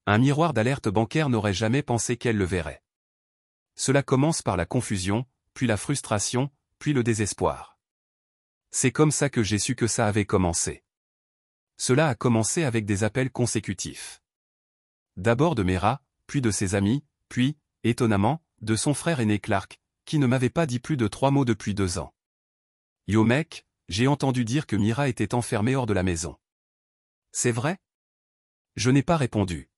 Un miroir d'alerte bancaire n'aurait jamais pensé qu'elle le verrait. Cela commence par la confusion, puis la frustration, puis le désespoir. C'est comme ça que j'ai su que ça avait commencé. Cela a commencé avec des appels consécutifs. D'abord de Mera, puis de ses amis, puis, étonnamment, de son frère aîné Clark, qui ne m'avait pas dit plus de 3 mots depuis 2 ans. Yo mec, j'ai entendu dire que Mira était enfermée hors de la maison. C'est vrai? Je n'ai pas répondu.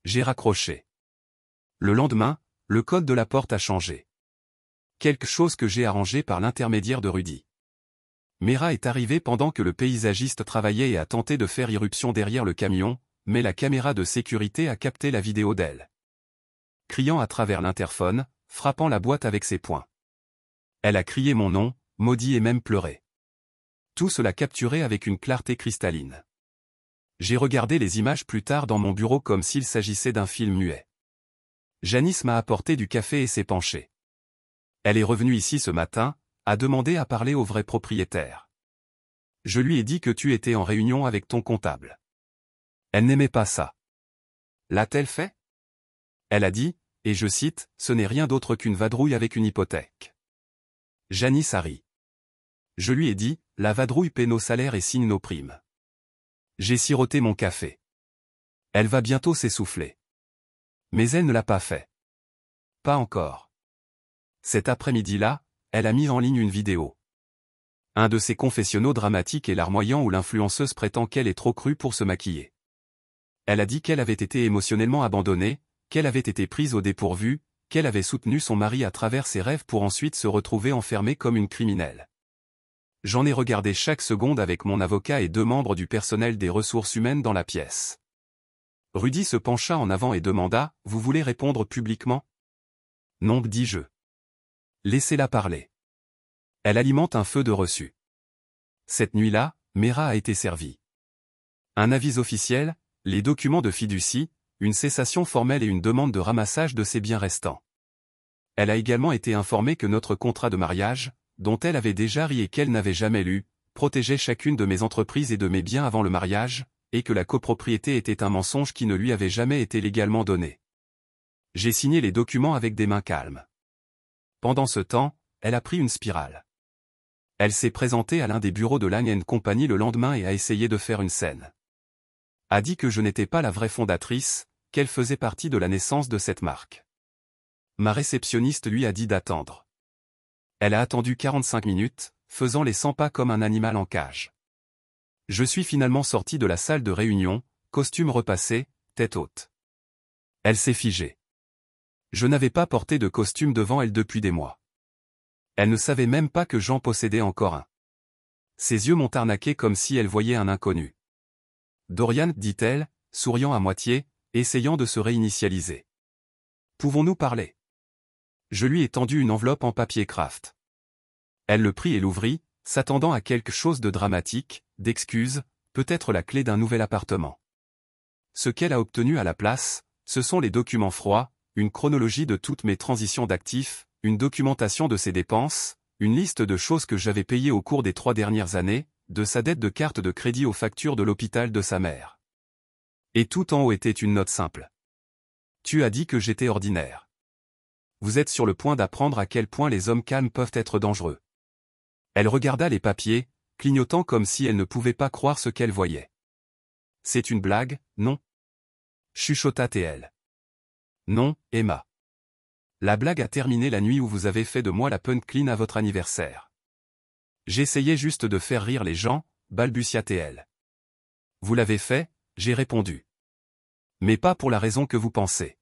J'ai raccroché. Le lendemain, le code de la porte a changé. Quelque chose que j'ai arrangé par l'intermédiaire de Rudy. Mera est arrivée pendant que le paysagiste travaillait et a tenté de faire irruption derrière le camion, mais la caméra de sécurité a capté la vidéo d'elle. Criant à travers l'interphone, frappant la boîte avec ses poings. Elle a crié mon nom, maudit et même pleuré. Tout cela capturé avec une clarté cristalline. J'ai regardé les images plus tard dans mon bureau comme s'il s'agissait d'un film muet. Janice m'a apporté du café et s'est penchée. Elle est revenue ici ce matin, a demandé à parler au vrai propriétaire. Je lui ai dit que tu étais en réunion avec ton comptable. Elle n'aimait pas ça. L'a-t-elle fait? Elle a dit, et je cite, « Ce n'est rien d'autre qu'une vadrouille avec une hypothèque. » Janice a ri. Je lui ai dit, « La vadrouille paie nos salaires et signe nos primes. » J'ai siroté mon café. Elle va bientôt s'essouffler. Mais elle ne l'a pas fait. Pas encore. Cet après-midi-là, elle a mis en ligne une vidéo. Un de ces confessionnaux dramatiques et larmoyants où l'influenceuse prétend qu'elle est trop crue pour se maquiller. Elle a dit qu'elle avait été émotionnellement abandonnée, qu'elle avait été prise au dépourvu, qu'elle avait soutenu son mari à travers ses rêves pour ensuite se retrouver enfermée comme une criminelle. J'en ai regardé chaque seconde avec mon avocat et 2 membres du personnel des ressources humaines dans la pièce. Rudy se pencha en avant et demanda, « Vous voulez répondre publiquement ?» Non, dis-je. Laissez-la parler. Elle alimente un feu de reçu. Cette nuit-là, Mera a été servie. Un avis officiel, les documents de fiducie, une cessation formelle et une demande de ramassage de ses biens restants. Elle a également été informée que notre contrat de mariage, dont elle avait déjà ri et qu'elle n'avait jamais lu, protégeait chacune de mes entreprises et de mes biens avant le mariage, et que la copropriété était un mensonge qui ne lui avait jamais été légalement donné. J'ai signé les documents avec des mains calmes. Pendant ce temps, elle a pris une spirale. Elle s'est présentée à l'un des bureaux de Lang & Company le lendemain et a essayé de faire une scène. A dit que je n'étais pas la vraie fondatrice, qu'elle faisait partie de la naissance de cette marque. Ma réceptionniste lui a dit d'attendre. Elle a attendu 45 minutes, faisant les 100 pas comme un animal en cage. Je suis finalement sorti de la salle de réunion, costume repassé, tête haute. Elle s'est figée. Je n'avais pas porté de costume devant elle depuis des mois. Elle ne savait même pas que j'en possédais encore un. Ses yeux m'ont arnaqué comme si elle voyait un inconnu. Dorian, dit-elle, souriant à moitié, essayant de se réinitialiser. Pouvons-nous parler? Je lui ai tendu une enveloppe en papier craft. Elle le prit et l'ouvrit, s'attendant à quelque chose de dramatique, d'excuses, peut-être la clé d'un nouvel appartement. Ce qu'elle a obtenu à la place, ce sont les documents froids, une chronologie de toutes mes transitions d'actifs, une documentation de ses dépenses, une liste de choses que j'avais payées au cours des 3 dernières années, de sa dette de carte de crédit aux factures de l'hôpital de sa mère. Et tout en haut était une note simple. Tu as dit que j'étais ordinaire. Vous êtes sur le point d'apprendre à quel point les hommes calmes peuvent être dangereux. Elle regarda les papiers, clignotant comme si elle ne pouvait pas croire ce qu'elle voyait. C'est une blague, non? Chuchota TL. Non, Emma. La blague a terminé la nuit où vous avez fait de moi la punchline à votre anniversaire. J'essayais juste de faire rire les gens, balbutia TL. Vous l'avez fait, j'ai répondu. Mais pas pour la raison que vous pensez.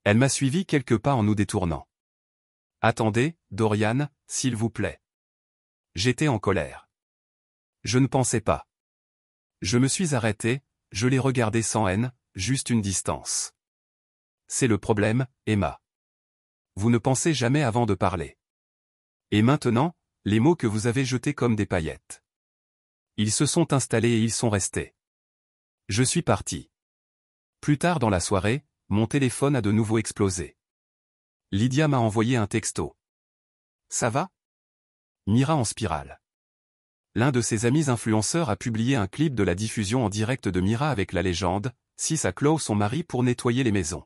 Elle m'a suivi quelques pas en nous détournant. Attendez, Dorian, s'il vous plaît. J'étais en colère. Je ne pensais pas. Je me suis arrêté, je l'ai regardé sans haine, juste une distance. C'est le problème, Emma. Vous ne pensez jamais avant de parler. Et maintenant, les mots que vous avez jetés comme des paillettes. Ils se sont installés et ils sont restés. Je suis parti. Plus tard dans la soirée, mon téléphone a de nouveau explosé. Lydia m'a envoyé un texto. Ça va? Mira en spirale. L'un de ses amis influenceurs a publié un clip de la diffusion en direct de Mira avec la légende « 6 à Chloe son mari pour nettoyer les maisons ».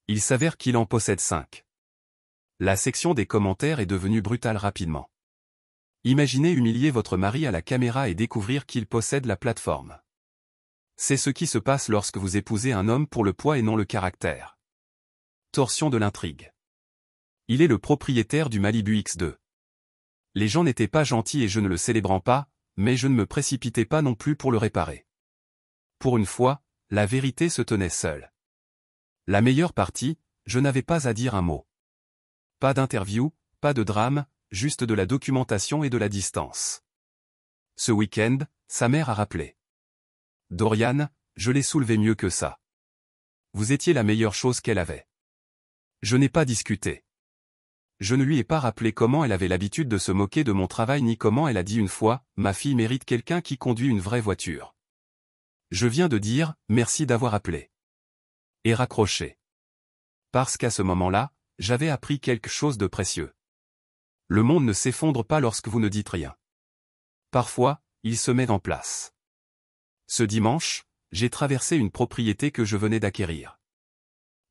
Il s'avère qu'il en possède 5. La section des commentaires est devenue brutale rapidement. Imaginez humilier votre mari à la caméra et découvrir qu'il possède la plateforme. C'est ce qui se passe lorsque vous épousez un homme pour le poids et non le caractère. Torsion de l'intrigue. Il est le propriétaire du Malibu X2. Les gens n'étaient pas gentils et je ne le célébrant pas, mais je ne me précipitais pas non plus pour le réparer. Pour une fois, la vérité se tenait seule. La meilleure partie, je n'avais pas à dire un mot. Pas d'interview, pas de drame, juste de la documentation et de la distance. Ce week-end, sa mère a rappelé. Dorian, je l'ai soulevé mieux que ça. Vous étiez la meilleure chose qu'elle avait. Je n'ai pas discuté. Je ne lui ai pas rappelé comment elle avait l'habitude de se moquer de mon travail ni comment elle a dit une fois, ma fille mérite quelqu'un qui conduit une vraie voiture. Je viens de dire, merci d'avoir appelé. Et raccroché. Parce qu'à ce moment-là, j'avais appris quelque chose de précieux. Le monde ne s'effondre pas lorsque vous ne dites rien. Parfois, il se met en place. Ce dimanche, j'ai traversé une propriété que je venais d'acquérir.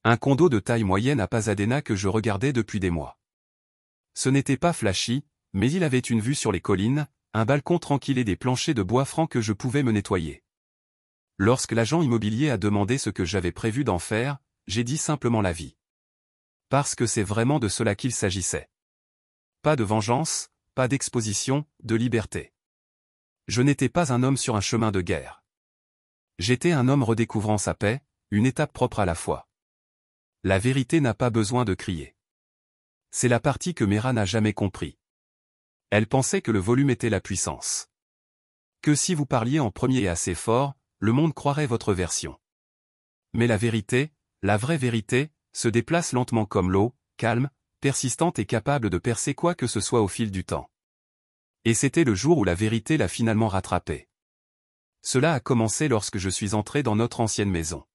Un condo de taille moyenne à Pasadena que je regardais depuis des mois. Ce n'était pas flashy, mais il avait une vue sur les collines, un balcon tranquille et des planchers de bois francs que je pouvais me nettoyer. Lorsque l'agent immobilier a demandé ce que j'avais prévu d'en faire, j'ai dit simplement la vie. Parce que c'est vraiment de cela qu'il s'agissait. Pas de vengeance, pas d'exposition, de liberté. Je n'étais pas un homme sur un chemin de guerre. J'étais un homme redécouvrant sa paix, une étape propre à la fois. La vérité n'a pas besoin de crier. C'est la partie que Mera n'a jamais compris. Elle pensait que le volume était la puissance. Que si vous parliez en premier et assez fort, le monde croirait votre version. Mais la vérité, la vraie vérité, se déplace lentement comme l'eau, calme, persistante et capable de percer quoi que ce soit au fil du temps. Et c'était le jour où la vérité l'a finalement rattrapé. Cela a commencé lorsque je suis entré dans notre ancienne maison.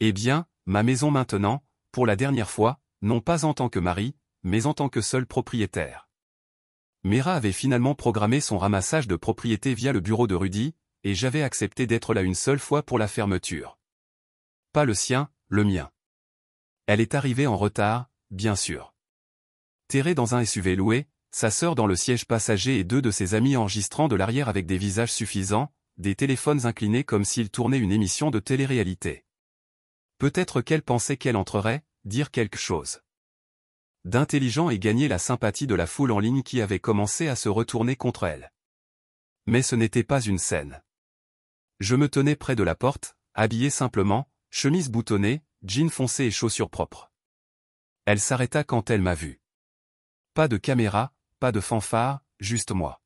Eh bien, ma maison maintenant, pour la dernière fois, non pas en tant que mari, mais en tant que seul propriétaire. Mera avait finalement programmé son ramassage de propriété via le bureau de Rudy, et j'avais accepté d'être là une seule fois pour la fermeture. Pas le sien, le mien. Elle est arrivée en retard, bien sûr. Terrée dans un SUV loué, sa sœur dans le siège passager et deux de ses amis enregistrant de l'arrière avec des visages suffisants, des téléphones inclinés comme s'ils tournaient une émission de télé-réalité. Peut-être qu'elle pensait qu'elle entrerait, dire quelque chose d'intelligent et gagner la sympathie de la foule en ligne qui avait commencé à se retourner contre elle. Mais ce n'était pas une scène. Je me tenais près de la porte, habillé simplement, chemise boutonnée, jean foncé et chaussures propres. Elle s'arrêta quand elle m'a vu. Pas de caméra, pas de fanfare, juste moi.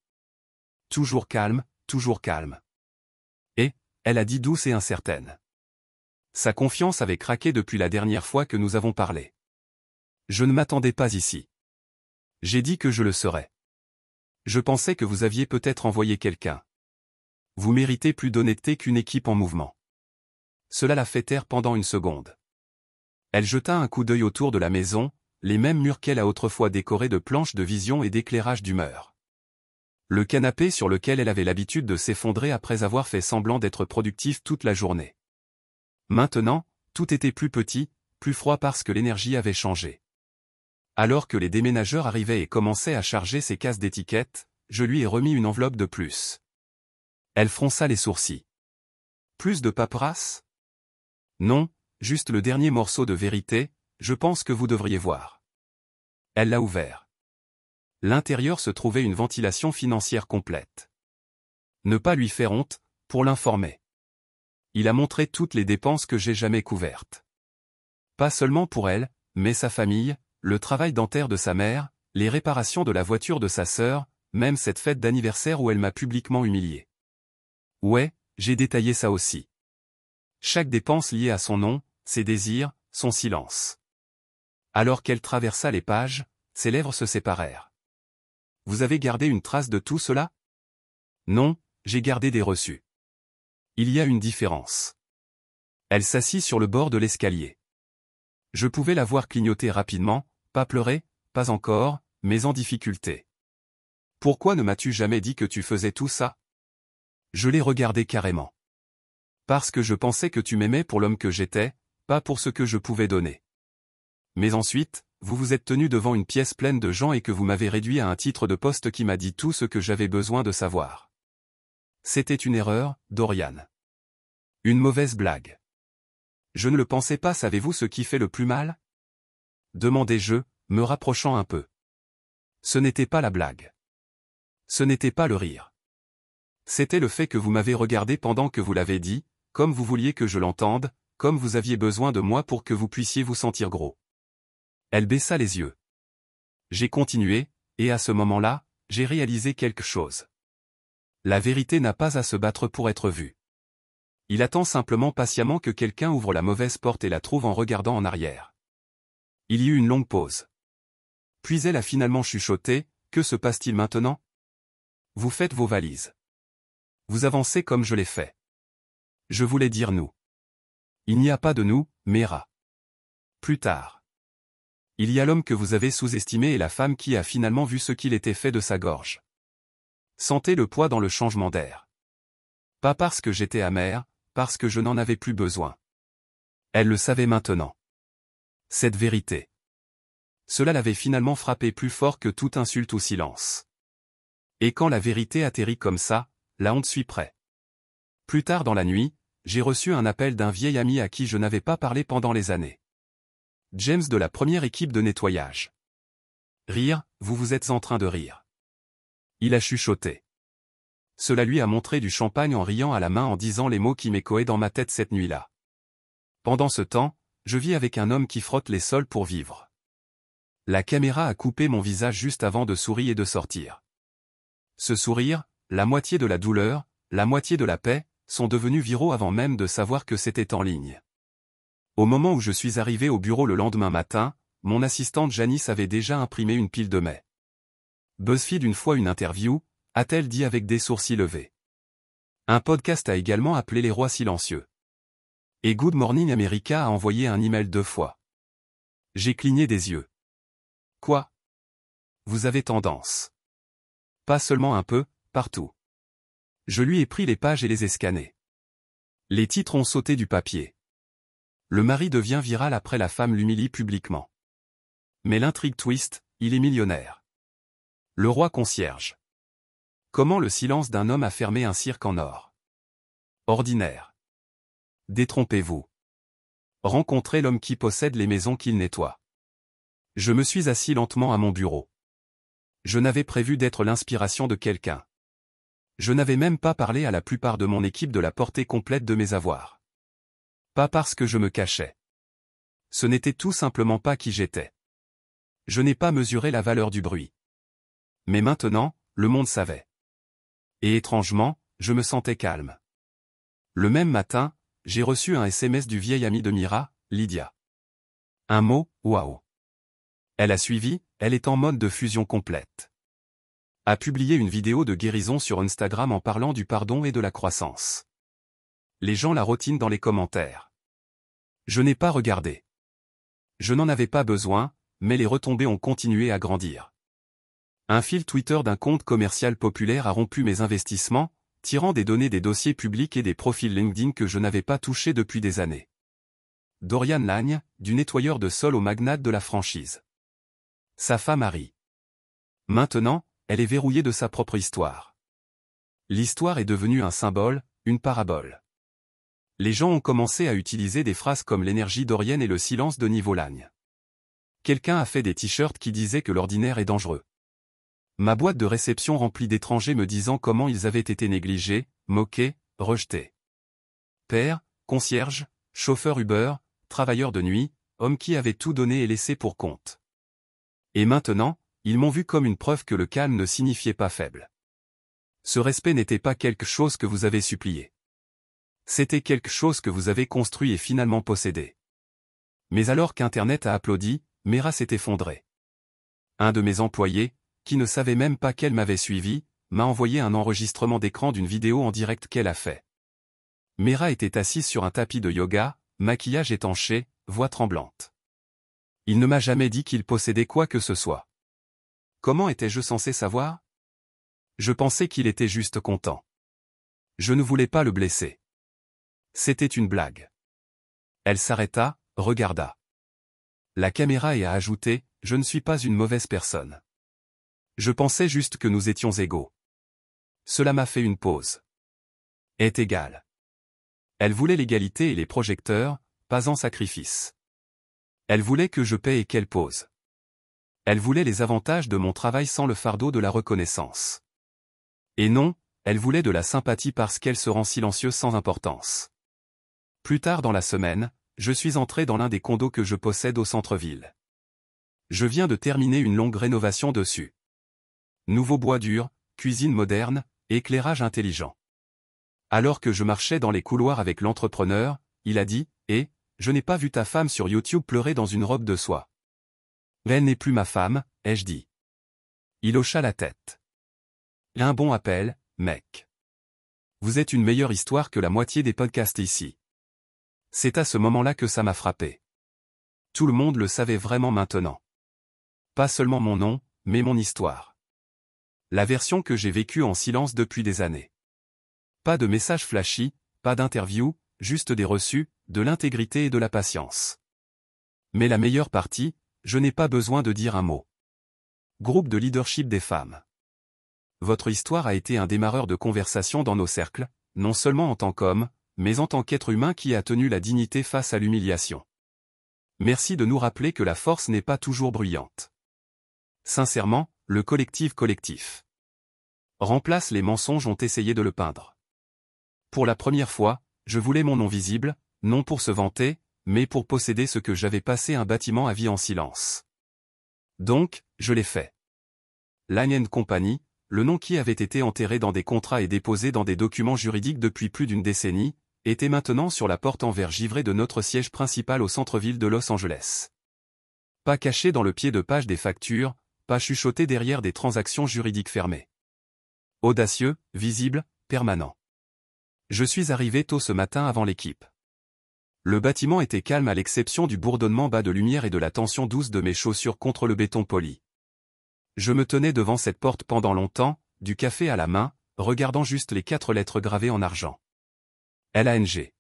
Toujours calme, toujours calme. Et, elle a dit douce et incertaine. Sa confiance avait craqué depuis la dernière fois que nous avons parlé. Je ne m'attendais pas ici. J'ai dit que je le serais. Je pensais que vous aviez peut-être envoyé quelqu'un. Vous méritez plus d'honnêteté qu'une équipe en mouvement. Cela la fait taire pendant une seconde. Elle jeta un coup d'œil autour de la maison, les mêmes murs qu'elle a autrefois décorés de planches de vision et d'éclairage d'humeur. Le canapé sur lequel elle avait l'habitude de s'effondrer après avoir fait semblant d'être productif toute la journée. Maintenant, tout était plus petit, plus froid parce que l'énergie avait changé. Alors que les déménageurs arrivaient et commençaient à charger ses cases d'étiquettes, je lui ai remis une enveloppe de plus. Elle fronça les sourcils. Plus de paperasse? Non, juste le dernier morceau de vérité, je pense que vous devriez voir. Elle l'a ouvert. L'intérieur se trouvait une ventilation financière complète. Ne pas lui faire honte, pour l'informer. Il a montré toutes les dépenses que j'ai jamais couvertes. Pas seulement pour elle, mais sa famille, le travail dentaire de sa mère, les réparations de la voiture de sa sœur, même cette fête d'anniversaire où elle m'a publiquement humilié. Ouais, j'ai détaillé ça aussi. Chaque dépense liée à son nom, ses désirs, son silence. Alors qu'elle traversa les pages, ses lèvres se séparèrent. Vous avez gardé une trace de tout cela? Non, j'ai gardé des reçus. Il y a une différence. Elle s'assit sur le bord de l'escalier. Je pouvais la voir clignoter rapidement, pas pleurer, pas encore, mais en difficulté. Pourquoi ne m'as-tu jamais dit que tu faisais tout ça? Je l'ai regardé carrément. Parce que je pensais que tu m'aimais pour l'homme que j'étais, pas pour ce que je pouvais donner. Mais ensuite, vous vous êtes tenu devant une pièce pleine de gens et que vous m'avez réduit à un titre de poste qui m'a dit tout ce que j'avais besoin de savoir. C'était une erreur, Dorian. Une mauvaise blague. Je ne le pensais pas, savez-vous ce qui fait le plus mal? Demandai-je, me rapprochant un peu. Ce n'était pas la blague. Ce n'était pas le rire. C'était le fait que vous m'avez regardé pendant que vous l'avez dit, comme vous vouliez que je l'entende, comme vous aviez besoin de moi pour que vous puissiez vous sentir gros. Elle baissa les yeux. J'ai continué, et à ce moment-là, j'ai réalisé quelque chose. La vérité n'a pas à se battre pour être vue. Il attend simplement patiemment que quelqu'un ouvre la mauvaise porte et la trouve en regardant en arrière. Il y eut une longue pause. Puis elle a finalement chuchoté, « Que se passe-t-il maintenant? Vous faites vos valises. Vous avancez comme je l'ai fait. Je voulais dire nous. Il n'y a pas de nous, Mera. Plus tard. Il y a l'homme que vous avez sous-estimé et la femme qui a finalement vu ce qu'il était fait de sa gorge. Sentez le poids dans le changement d'air. Pas parce que j'étais amère, parce que je n'en avais plus besoin. Elle le savait maintenant. Cette vérité. Cela l'avait finalement frappé plus fort que toute insulte ou silence. Et quand la vérité atterrit comme ça, la honte suit près. Plus tard dans la nuit, j'ai reçu un appel d'un vieil ami à qui je n'avais pas parlé pendant les années. James de la première équipe de nettoyage. Rire, vous êtes en train de rire. Il a chuchoté. Cela lui a montré du champagne en riant à la main en disant les mots qui m'échoaient dans ma tête cette nuit-là. Pendant ce temps, je vis avec un homme qui frotte les sols pour vivre. La caméra a coupé mon visage juste avant de sourire et de sortir. Ce sourire, la moitié de la douleur, la moitié de la paix, sont devenus viraux avant même de savoir que c'était en ligne. Au moment où je suis arrivé au bureau le lendemain matin, mon assistante Janice avait déjà imprimé une pile de mails. BuzzFeed une fois une interview, a-t-elle dit avec des sourcils levés. Un podcast a également appelé les rois silencieux. Et Good Morning America a envoyé un email 2 fois. J'ai cligné des yeux. Quoi? Vous avez tendance. Pas seulement un peu, partout. Je lui ai pris les pages et les ai scannées. Les titres ont sauté du papier. Le mari devient viral après la femme l'humilie publiquement. Mais l'intrigue twist, il est millionnaire. Le roi concierge. Comment le silence d'un homme a fermé un cirque en or. Ordinaire. Détrompez-vous. Rencontrez l'homme qui possède les maisons qu'il nettoie. Je me suis assis lentement à mon bureau. Je n'avais prévu d'être l'inspiration de quelqu'un. Je n'avais même pas parlé à la plupart de mon équipe de la portée complète de mes avoirs. Pas parce que je me cachais. Ce n'était tout simplement pas qui j'étais. Je n'ai pas mesuré la valeur du bruit. Mais maintenant, le monde savait. Et étrangement, je me sentais calme. Le même matin, j'ai reçu un SMS du vieil ami de Mira, Lydia. Un mot, waouh. Elle a suivi, elle est en mode de fusion complète. A publié une vidéo de guérison sur Instagram en parlant du pardon et de la croissance. Les gens la rotinent dans les commentaires. Je n'ai pas regardé. Je n'en avais pas besoin, mais les retombées ont continué à grandir. Un fil Twitter d'un compte commercial populaire a rompu mes investissements, tirant des données des dossiers publics et des profils LinkedIn que je n'avais pas touchés depuis des années. Dorian Lagne, du nettoyeur de sol au magnate de la franchise. Sa femme a ri. Maintenant, elle est verrouillée de sa propre histoire. L'histoire est devenue un symbole, une parabole. Les gens ont commencé à utiliser des phrases comme l'énergie dorienne et le silence de Niveau Lagne. Quelqu'un a fait des t-shirts qui disaient que l'ordinaire est dangereux. Ma boîte de réception remplie d'étrangers me disant comment ils avaient été négligés, moqués, rejetés. Père, concierge, chauffeur Uber, travailleur de nuit, homme qui avait tout donné et laissé pour compte. Et maintenant, ils m'ont vu comme une preuve que le calme ne signifiait pas faible. Ce respect n'était pas quelque chose que vous avez supplié. C'était quelque chose que vous avez construit et finalement possédé. Mais alors qu'Internet a applaudi, Mera s'est effondré. Un de mes employés, qui ne savait même pas qu'elle m'avait suivi, m'a envoyé un enregistrement d'écran d'une vidéo en direct qu'elle a fait. Mera était assise sur un tapis de yoga, maquillage étanché, voix tremblante. Il ne m'a jamais dit qu'il possédait quoi que ce soit. Comment étais-je censé savoir? Je pensais qu'il était juste content. Je ne voulais pas le blesser. C'était une blague. Elle s'arrêta, regarda. La caméra et a ajouté, « Je ne suis pas une mauvaise personne. Je pensais juste que nous étions égaux. » Cela m'a fait une pause. Est égal. Elle voulait l'égalité et les projecteurs, pas en sacrifice. Elle voulait que je paie et qu'elle pose. Elle voulait les avantages de mon travail sans le fardeau de la reconnaissance. Et non, elle voulait de la sympathie parce qu'elle se rend silencieuse sans importance. Plus tard dans la semaine, je suis entré dans l'un des condos que je possède au centre-ville. Je viens de terminer une longue rénovation dessus. Nouveau bois dur, cuisine moderne, éclairage intelligent. Alors que je marchais dans les couloirs avec l'entrepreneur, il a dit, « Eh, je n'ai pas vu ta femme sur YouTube pleurer dans une robe de soie. » Elle n'est plus ma femme, ai-je dit. Il hocha la tête. Un bon appel, mec. Vous êtes une meilleure histoire que la moitié des podcasts ici. C'est à ce moment-là que ça m'a frappé. Tout le monde le savait vraiment maintenant. Pas seulement mon nom, mais mon histoire. La version que j'ai vécue en silence depuis des années. Pas de messages flashy, pas d'interview, juste des reçus, de l'intégrité et de la patience. Mais la meilleure partie, je n'ai pas besoin de dire un mot. Groupe de leadership des femmes. Votre histoire a été un démarreur de conversation dans nos cercles, non seulement en tant qu'homme, mais en tant qu'être humain qui a tenu la dignité face à l'humiliation. Merci de nous rappeler que la force n'est pas toujours bruyante. Sincèrement, le collectif. Remplace les mensonges ont essayé de le peindre. Pour la première fois, je voulais mon nom visible, non pour se vanter, mais pour posséder ce que j'avais passé un bâtiment à vie en silence. Donc, je l'ai fait. Line & Company, le nom qui avait été enterré dans des contrats et déposé dans des documents juridiques depuis plus d'une décennie, était maintenant sur la porte en verre givrée de notre siège principal au centre-ville de Los Angeles. Pas caché dans le pied de page des factures, pas chuchoté derrière des transactions juridiques fermées. Audacieux, visible, permanent. Je suis arrivé tôt ce matin avant l'équipe. Le bâtiment était calme à l'exception du bourdonnement bas de lumière et de la tension douce de mes chaussures contre le béton poli. Je me tenais devant cette porte pendant longtemps, du café à la main, regardant juste les 4 lettres gravées en argent. LANG.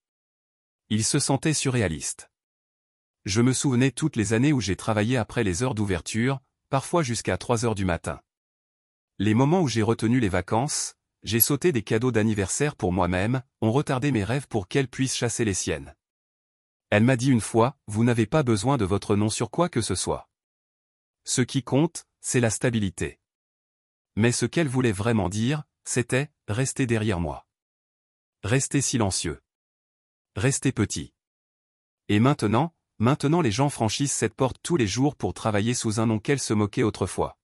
Il se sentait surréaliste. Je me souvenais toutes les années où j'ai travaillé après les heures d'ouverture, parfois jusqu'à 3 heures du matin. Les moments où j'ai retenu les vacances, j'ai sauté des cadeaux d'anniversaire pour moi-même, ont retardé mes rêves pour qu'elle puisse chasser les siennes. Elle m'a dit une fois, vous n'avez pas besoin de votre nom sur quoi que ce soit. Ce qui compte, c'est la stabilité. Mais ce qu'elle voulait vraiment dire, c'était, restez derrière moi. Restez silencieux. Restez petit. Et maintenant les gens franchissent cette porte tous les jours pour travailler sous un nom qu'elle se moquait autrefois.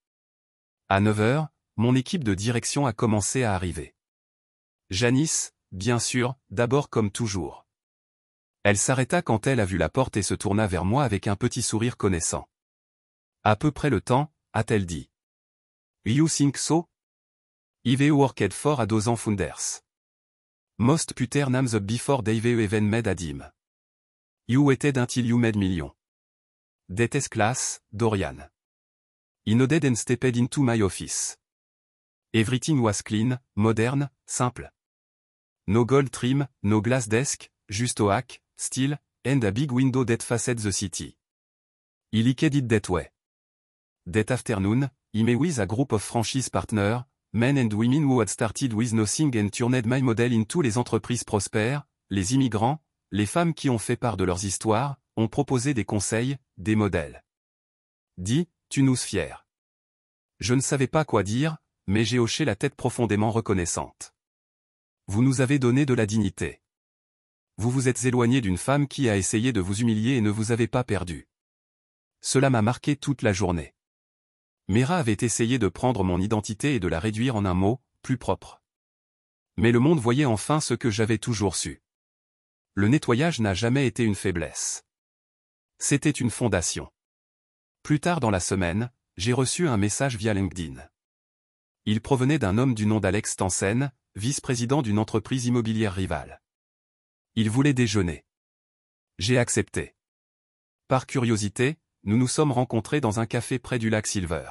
À 9 heures, mon équipe de direction a commencé à arriver. Janice, bien sûr, d'abord comme toujours. Elle s'arrêta quand elle a vu la porte et se tourna vers moi avec un petit sourire connaissant. À peu près le temps, a-t-elle dit. You think so? I've worked for a dozen founders. Most puter names before they've even made a dime. You waited until you made million. That is class, Dorian. I nodded and stepped into my office. Everything was clean, modern, simple. No gold trim, no glass desk, just oak, steel, and a big window that faced the city. I liked it that way. That afternoon, I met with a group of franchise partners, men and women who had started with nothing and turned my model into les entreprises prospères, les immigrants, les femmes qui ont fait part de leurs histoires, ont proposé des conseils, des modèles. Dis, tu nous fiers. Je ne savais pas quoi dire, mais j'ai hoché la tête profondément reconnaissante. Vous nous avez donné de la dignité. Vous vous êtes éloigné d'une femme qui a essayé de vous humilier et ne vous avez pas perdu. Cela m'a marqué toute la journée. Mera avait essayé de prendre mon identité et de la réduire en un mot, plus propre. Mais le monde voyait enfin ce que j'avais toujours su. Le nettoyage n'a jamais été une faiblesse. C'était une fondation. Plus tard dans la semaine, j'ai reçu un message via LinkedIn. Il provenait d'un homme du nom d'Alex Tansen, vice-président d'une entreprise immobilière rivale. Il voulait déjeuner. J'ai accepté. Par curiosité, nous nous sommes rencontrés dans un café près du lac Silver.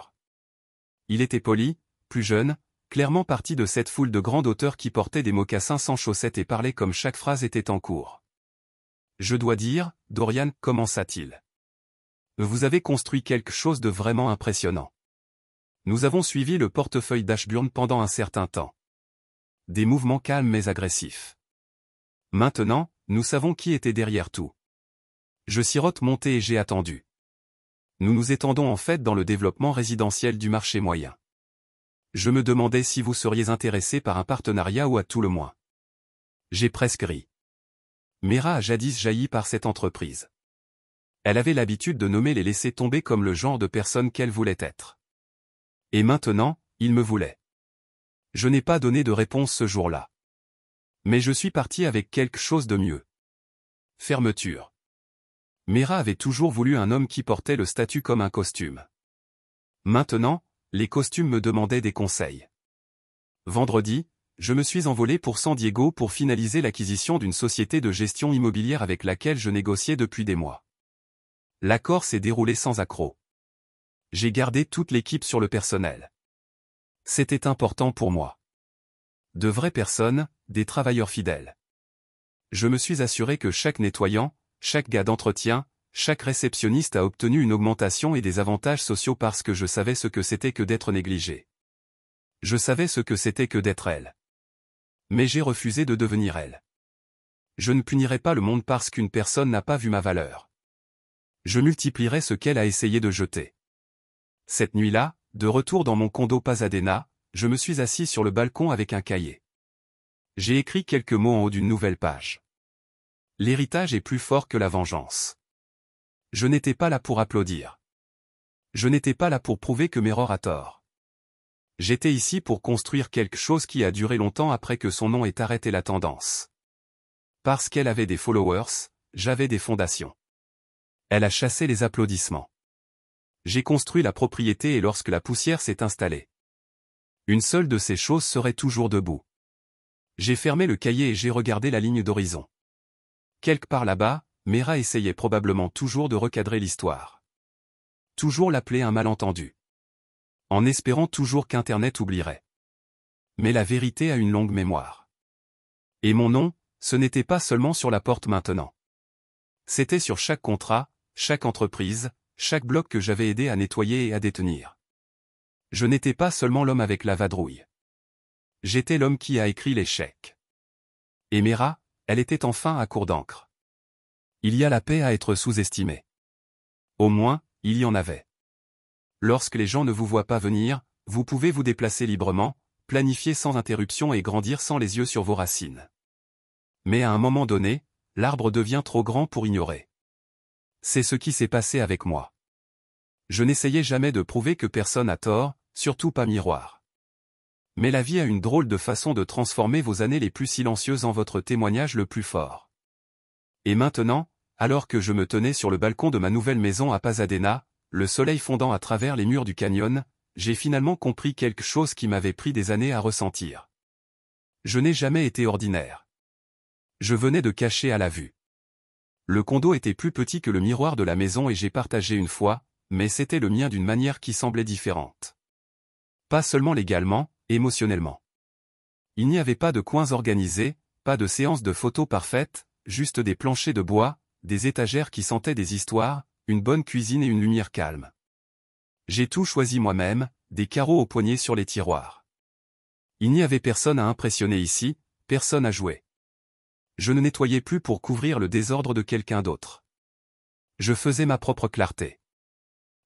Il était poli, plus jeune, clairement parti de cette foule de grande hauteur qui portait des mocassins sans chaussettes et parlait comme chaque phrase était en cours. Je dois dire, Dorian, commença-t-il. Vous avez construit quelque chose de vraiment impressionnant. Nous avons suivi le portefeuille d'Ashburn pendant un certain temps. Des mouvements calmes mais agressifs. Maintenant, nous savons qui était derrière tout. Je sirote mon thé et j'ai attendu. Nous nous étendons en fait dans le développement résidentiel du marché moyen. Je me demandais si vous seriez intéressé par un partenariat ou à tout le moins. J'ai presque ri. Mera a jadis jailli par cette entreprise. Elle avait l'habitude de nommer les laissés tomber comme le genre de personne qu'elle voulait être. Et maintenant, il me voulait. Je n'ai pas donné de réponse ce jour-là. Mais je suis parti avec quelque chose de mieux. Fermeture. Mera avait toujours voulu un homme qui portait le statut comme un costume. Maintenant, les costumes me demandaient des conseils. Vendredi, je me suis envolé pour San Diego pour finaliser l'acquisition d'une société de gestion immobilière avec laquelle je négociais depuis des mois. L'accord s'est déroulé sans accroc. J'ai gardé toute l'équipe sur le personnel. C'était important pour moi. De vraies personnes, des travailleurs fidèles. Je me suis assuré que chaque nettoyant, chaque gars d'entretien, chaque réceptionniste a obtenu une augmentation et des avantages sociaux parce que je savais ce que c'était que d'être négligé. Je savais ce que c'était que d'être elle. Mais j'ai refusé de devenir elle. Je ne punirai pas le monde parce qu'une personne n'a pas vu ma valeur. Je multiplierai ce qu'elle a essayé de jeter. Cette nuit-là, de retour dans mon condo Pasadena, je me suis assis sur le balcon avec un cahier. J'ai écrit quelques mots en haut d'une nouvelle page. L'héritage est plus fort que la vengeance. Je n'étais pas là pour applaudir. Je n'étais pas là pour prouver que Meror a tort. J'étais ici pour construire quelque chose qui a duré longtemps après que son nom ait arrêté la tendance. Parce qu'elle avait des followers, j'avais des fondations. Elle a chassé les applaudissements. J'ai construit la propriété et lorsque la poussière s'est installée, une seule de ces choses serait toujours debout. J'ai fermé le cahier et j'ai regardé la ligne d'horizon. Quelque part là-bas, Mera essayait probablement toujours de recadrer l'histoire. Toujours l'appeler un malentendu. En espérant toujours qu'Internet oublierait. Mais la vérité a une longue mémoire. Et mon nom, ce n'était pas seulement sur la porte maintenant. C'était sur chaque contrat, chaque entreprise, chaque bloc que j'avais aidé à nettoyer et à détenir. Je n'étais pas seulement l'homme avec la vadrouille. J'étais l'homme qui a écrit les chèques. Et Mera, elle était enfin à court d'encre. Il y a la paix à être sous-estimée. Au moins, il y en avait. Lorsque les gens ne vous voient pas venir, vous pouvez vous déplacer librement, planifier sans interruption et grandir sans les yeux sur vos racines. Mais à un moment donné, l'arbre devient trop grand pour ignorer. C'est ce qui s'est passé avec moi. Je n'essayais jamais de prouver que personne a tort, surtout pas Miroir. Mais la vie a une drôle de façon de transformer vos années les plus silencieuses en votre témoignage le plus fort. Et maintenant, alors que je me tenais sur le balcon de ma nouvelle maison à Pasadena, le soleil fondant à travers les murs du canyon, j'ai finalement compris quelque chose qui m'avait pris des années à ressentir. Je n'ai jamais été ordinaire. Je venais de cacher à la vue. Le condo était plus petit que le miroir de la maison et j'ai partagé une fois, mais c'était le mien d'une manière qui semblait différente. Pas seulement légalement, émotionnellement. Il n'y avait pas de coins organisés, pas de séances de photos parfaites, juste des planchers de bois, des étagères qui sentaient des histoires, une bonne cuisine et une lumière calme. J'ai tout choisi moi-même, des carreaux aux poignets sur les tiroirs. Il n'y avait personne à impressionner ici, personne à jouer. Je ne nettoyais plus pour couvrir le désordre de quelqu'un d'autre. Je faisais ma propre clarté.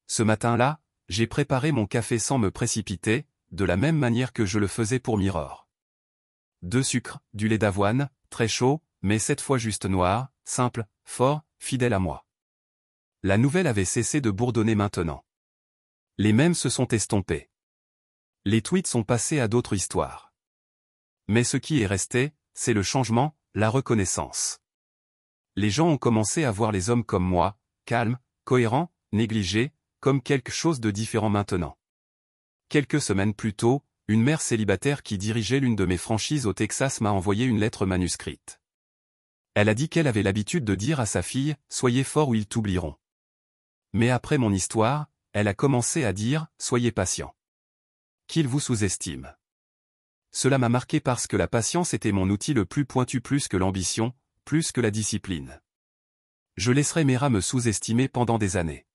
Ce matin-là, j'ai préparé mon café sans me précipiter, de la même manière que je le faisais pour Mirror. 2 sucres, du lait d'avoine, très chaud, mais cette fois juste noir, simple, fort, fidèle à moi. La nouvelle avait cessé de bourdonner maintenant. Les mèmes se sont estompés. Les tweets sont passés à d'autres histoires. Mais ce qui est resté, c'est le changement, la reconnaissance. Les gens ont commencé à voir les hommes comme moi, calmes, cohérents, négligés, comme quelque chose de différent maintenant. Quelques semaines plus tôt, une mère célibataire qui dirigeait l'une de mes franchises au Texas m'a envoyé une lettre manuscrite. Elle a dit qu'elle avait l'habitude de dire à sa fille « Soyez fort ou ils t'oublieront ». Mais après mon histoire, elle a commencé à dire « Soyez patient ». Qu'ils vous sous-estiment. Cela m'a marqué parce que la patience était mon outil le plus pointu plus que l'ambition, plus que la discipline. Je laisserai Mera me sous-estimer pendant des années.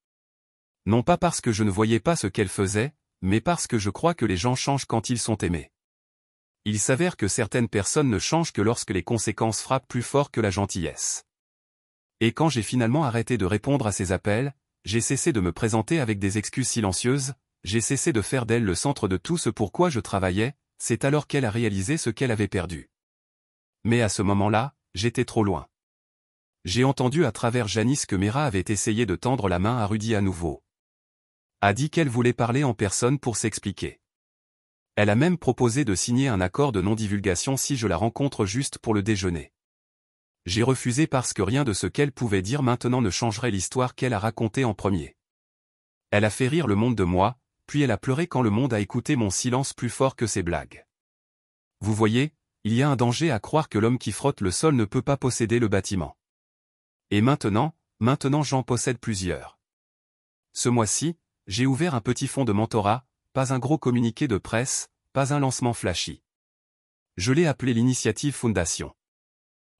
Non pas parce que je ne voyais pas ce qu'elle faisait, mais parce que je crois que les gens changent quand ils sont aimés. Il s'avère que certaines personnes ne changent que lorsque les conséquences frappent plus fort que la gentillesse. Et quand j'ai finalement arrêté de répondre à ses appels, j'ai cessé de me présenter avec des excuses silencieuses, j'ai cessé de faire d'elle le centre de tout ce pourquoi je travaillais, c'est alors qu'elle a réalisé ce qu'elle avait perdu. Mais à ce moment-là, j'étais trop loin. J'ai entendu à travers Janice que Mera avait essayé de tendre la main à Rudy à nouveau. A dit qu'elle voulait parler en personne pour s'expliquer. Elle a même proposé de signer un accord de non-divulgation si je la rencontre juste pour le déjeuner. J'ai refusé parce que rien de ce qu'elle pouvait dire maintenant ne changerait l'histoire qu'elle a racontée en premier. Elle a fait rire le monde de moi, puis elle a pleuré quand le monde a écouté mon silence plus fort que ses blagues. Vous voyez, il y a un danger à croire que l'homme qui frotte le sol ne peut pas posséder le bâtiment. Et maintenant j'en possède plusieurs. Ce mois-ci, j'ai ouvert un petit fonds de mentorat, pas un gros communiqué de presse, pas un lancement flashy. Je l'ai appelé l'Initiative Fondation.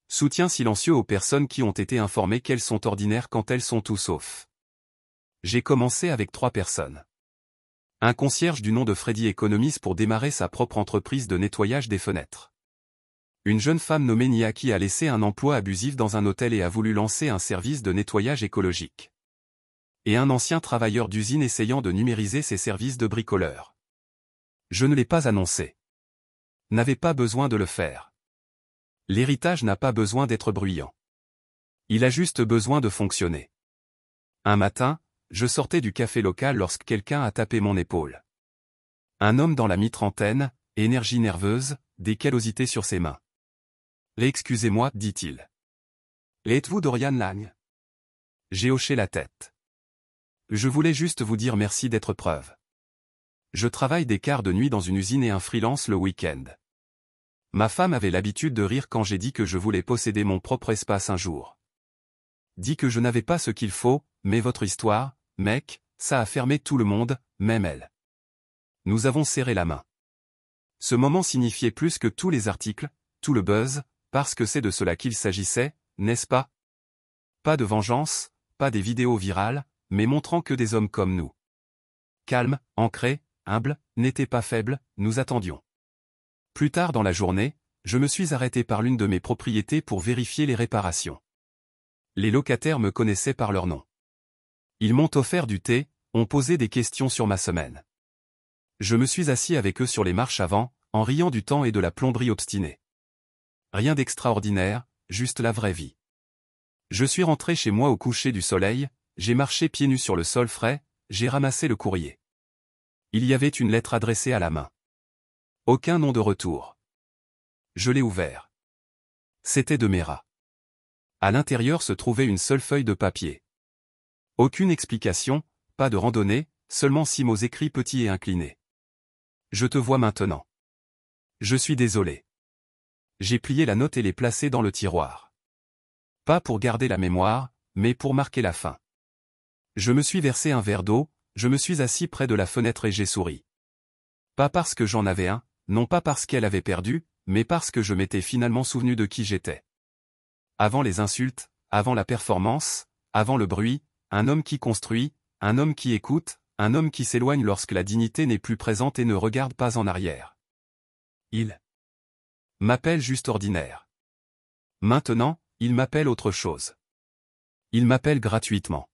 Soutien silencieux aux personnes qui ont été informées qu'elles sont ordinaires quand elles sont tout sauf. J'ai commencé avec 3 personnes. Un concierge du nom de Freddy économise pour démarrer sa propre entreprise de nettoyage des fenêtres. Une jeune femme nommée Niaki a laissé un emploi abusif dans un hôtel et a voulu lancer un service de nettoyage écologique. Et un ancien travailleur d'usine essayant de numériser ses services de bricoleur. Je ne l'ai pas annoncé. N'avais pas besoin de le faire. L'héritage n'a pas besoin d'être bruyant. Il a juste besoin de fonctionner. Un matin, je sortais du café local lorsque quelqu'un a tapé mon épaule. Un homme dans la mi-trentaine, énergie nerveuse, des callosités sur ses mains. « Excusez-moi, dit-il. Êtes-vous Dorian Lang ?» J'ai hoché la tête. Je voulais juste vous dire merci d'être preuve. Je travaille des quarts de nuit dans une usine et un freelance le week-end. Ma femme avait l'habitude de rire quand j'ai dit que je voulais posséder mon propre espace un jour. Dit que je n'avais pas ce qu'il faut, mais votre histoire, mec, ça a fermé tout le monde, même elle. Nous avons serré la main. Ce moment signifiait plus que tous les articles, tout le buzz, parce que c'est de cela qu'il s'agissait, n'est-ce pas? Pas de vengeance, pas des vidéos virales, mais montrant que des hommes comme nous. Calmes, ancrés, humbles, n'étaient pas faibles, nous attendions. Plus tard dans la journée, je me suis arrêté par l'une de mes propriétés pour vérifier les réparations. Les locataires me connaissaient par leur nom. Ils m'ont offert du thé, ont posé des questions sur ma semaine. Je me suis assis avec eux sur les marches avant, en riant du temps et de la plomberie obstinée. Rien d'extraordinaire, juste la vraie vie. Je suis rentré chez moi au coucher du soleil, j'ai marché pieds nus sur le sol frais, j'ai ramassé le courrier. Il y avait une lettre adressée à la main. Aucun nom de retour. Je l'ai ouvert. C'était de Mera. À l'intérieur se trouvait une seule feuille de papier. Aucune explication, pas de randonnée, seulement 6 mots écrits petits et inclinés. Je te vois maintenant. Je suis désolé. J'ai plié la note et l'ai placée dans le tiroir. Pas pour garder la mémoire, mais pour marquer la fin. Je me suis versé un verre d'eau, je me suis assis près de la fenêtre et j'ai souri. Pas parce que j'en avais un, non pas parce qu'elle avait perdu, mais parce que je m'étais finalement souvenu de qui j'étais. Avant les insultes, avant la performance, avant le bruit, un homme qui construit, un homme qui écoute, un homme qui s'éloigne lorsque la dignité n'est plus présente et ne regarde pas en arrière. Il m'appelle juste ordinaire. Maintenant, il m'appelle autre chose. Il m'appelle gratuitement.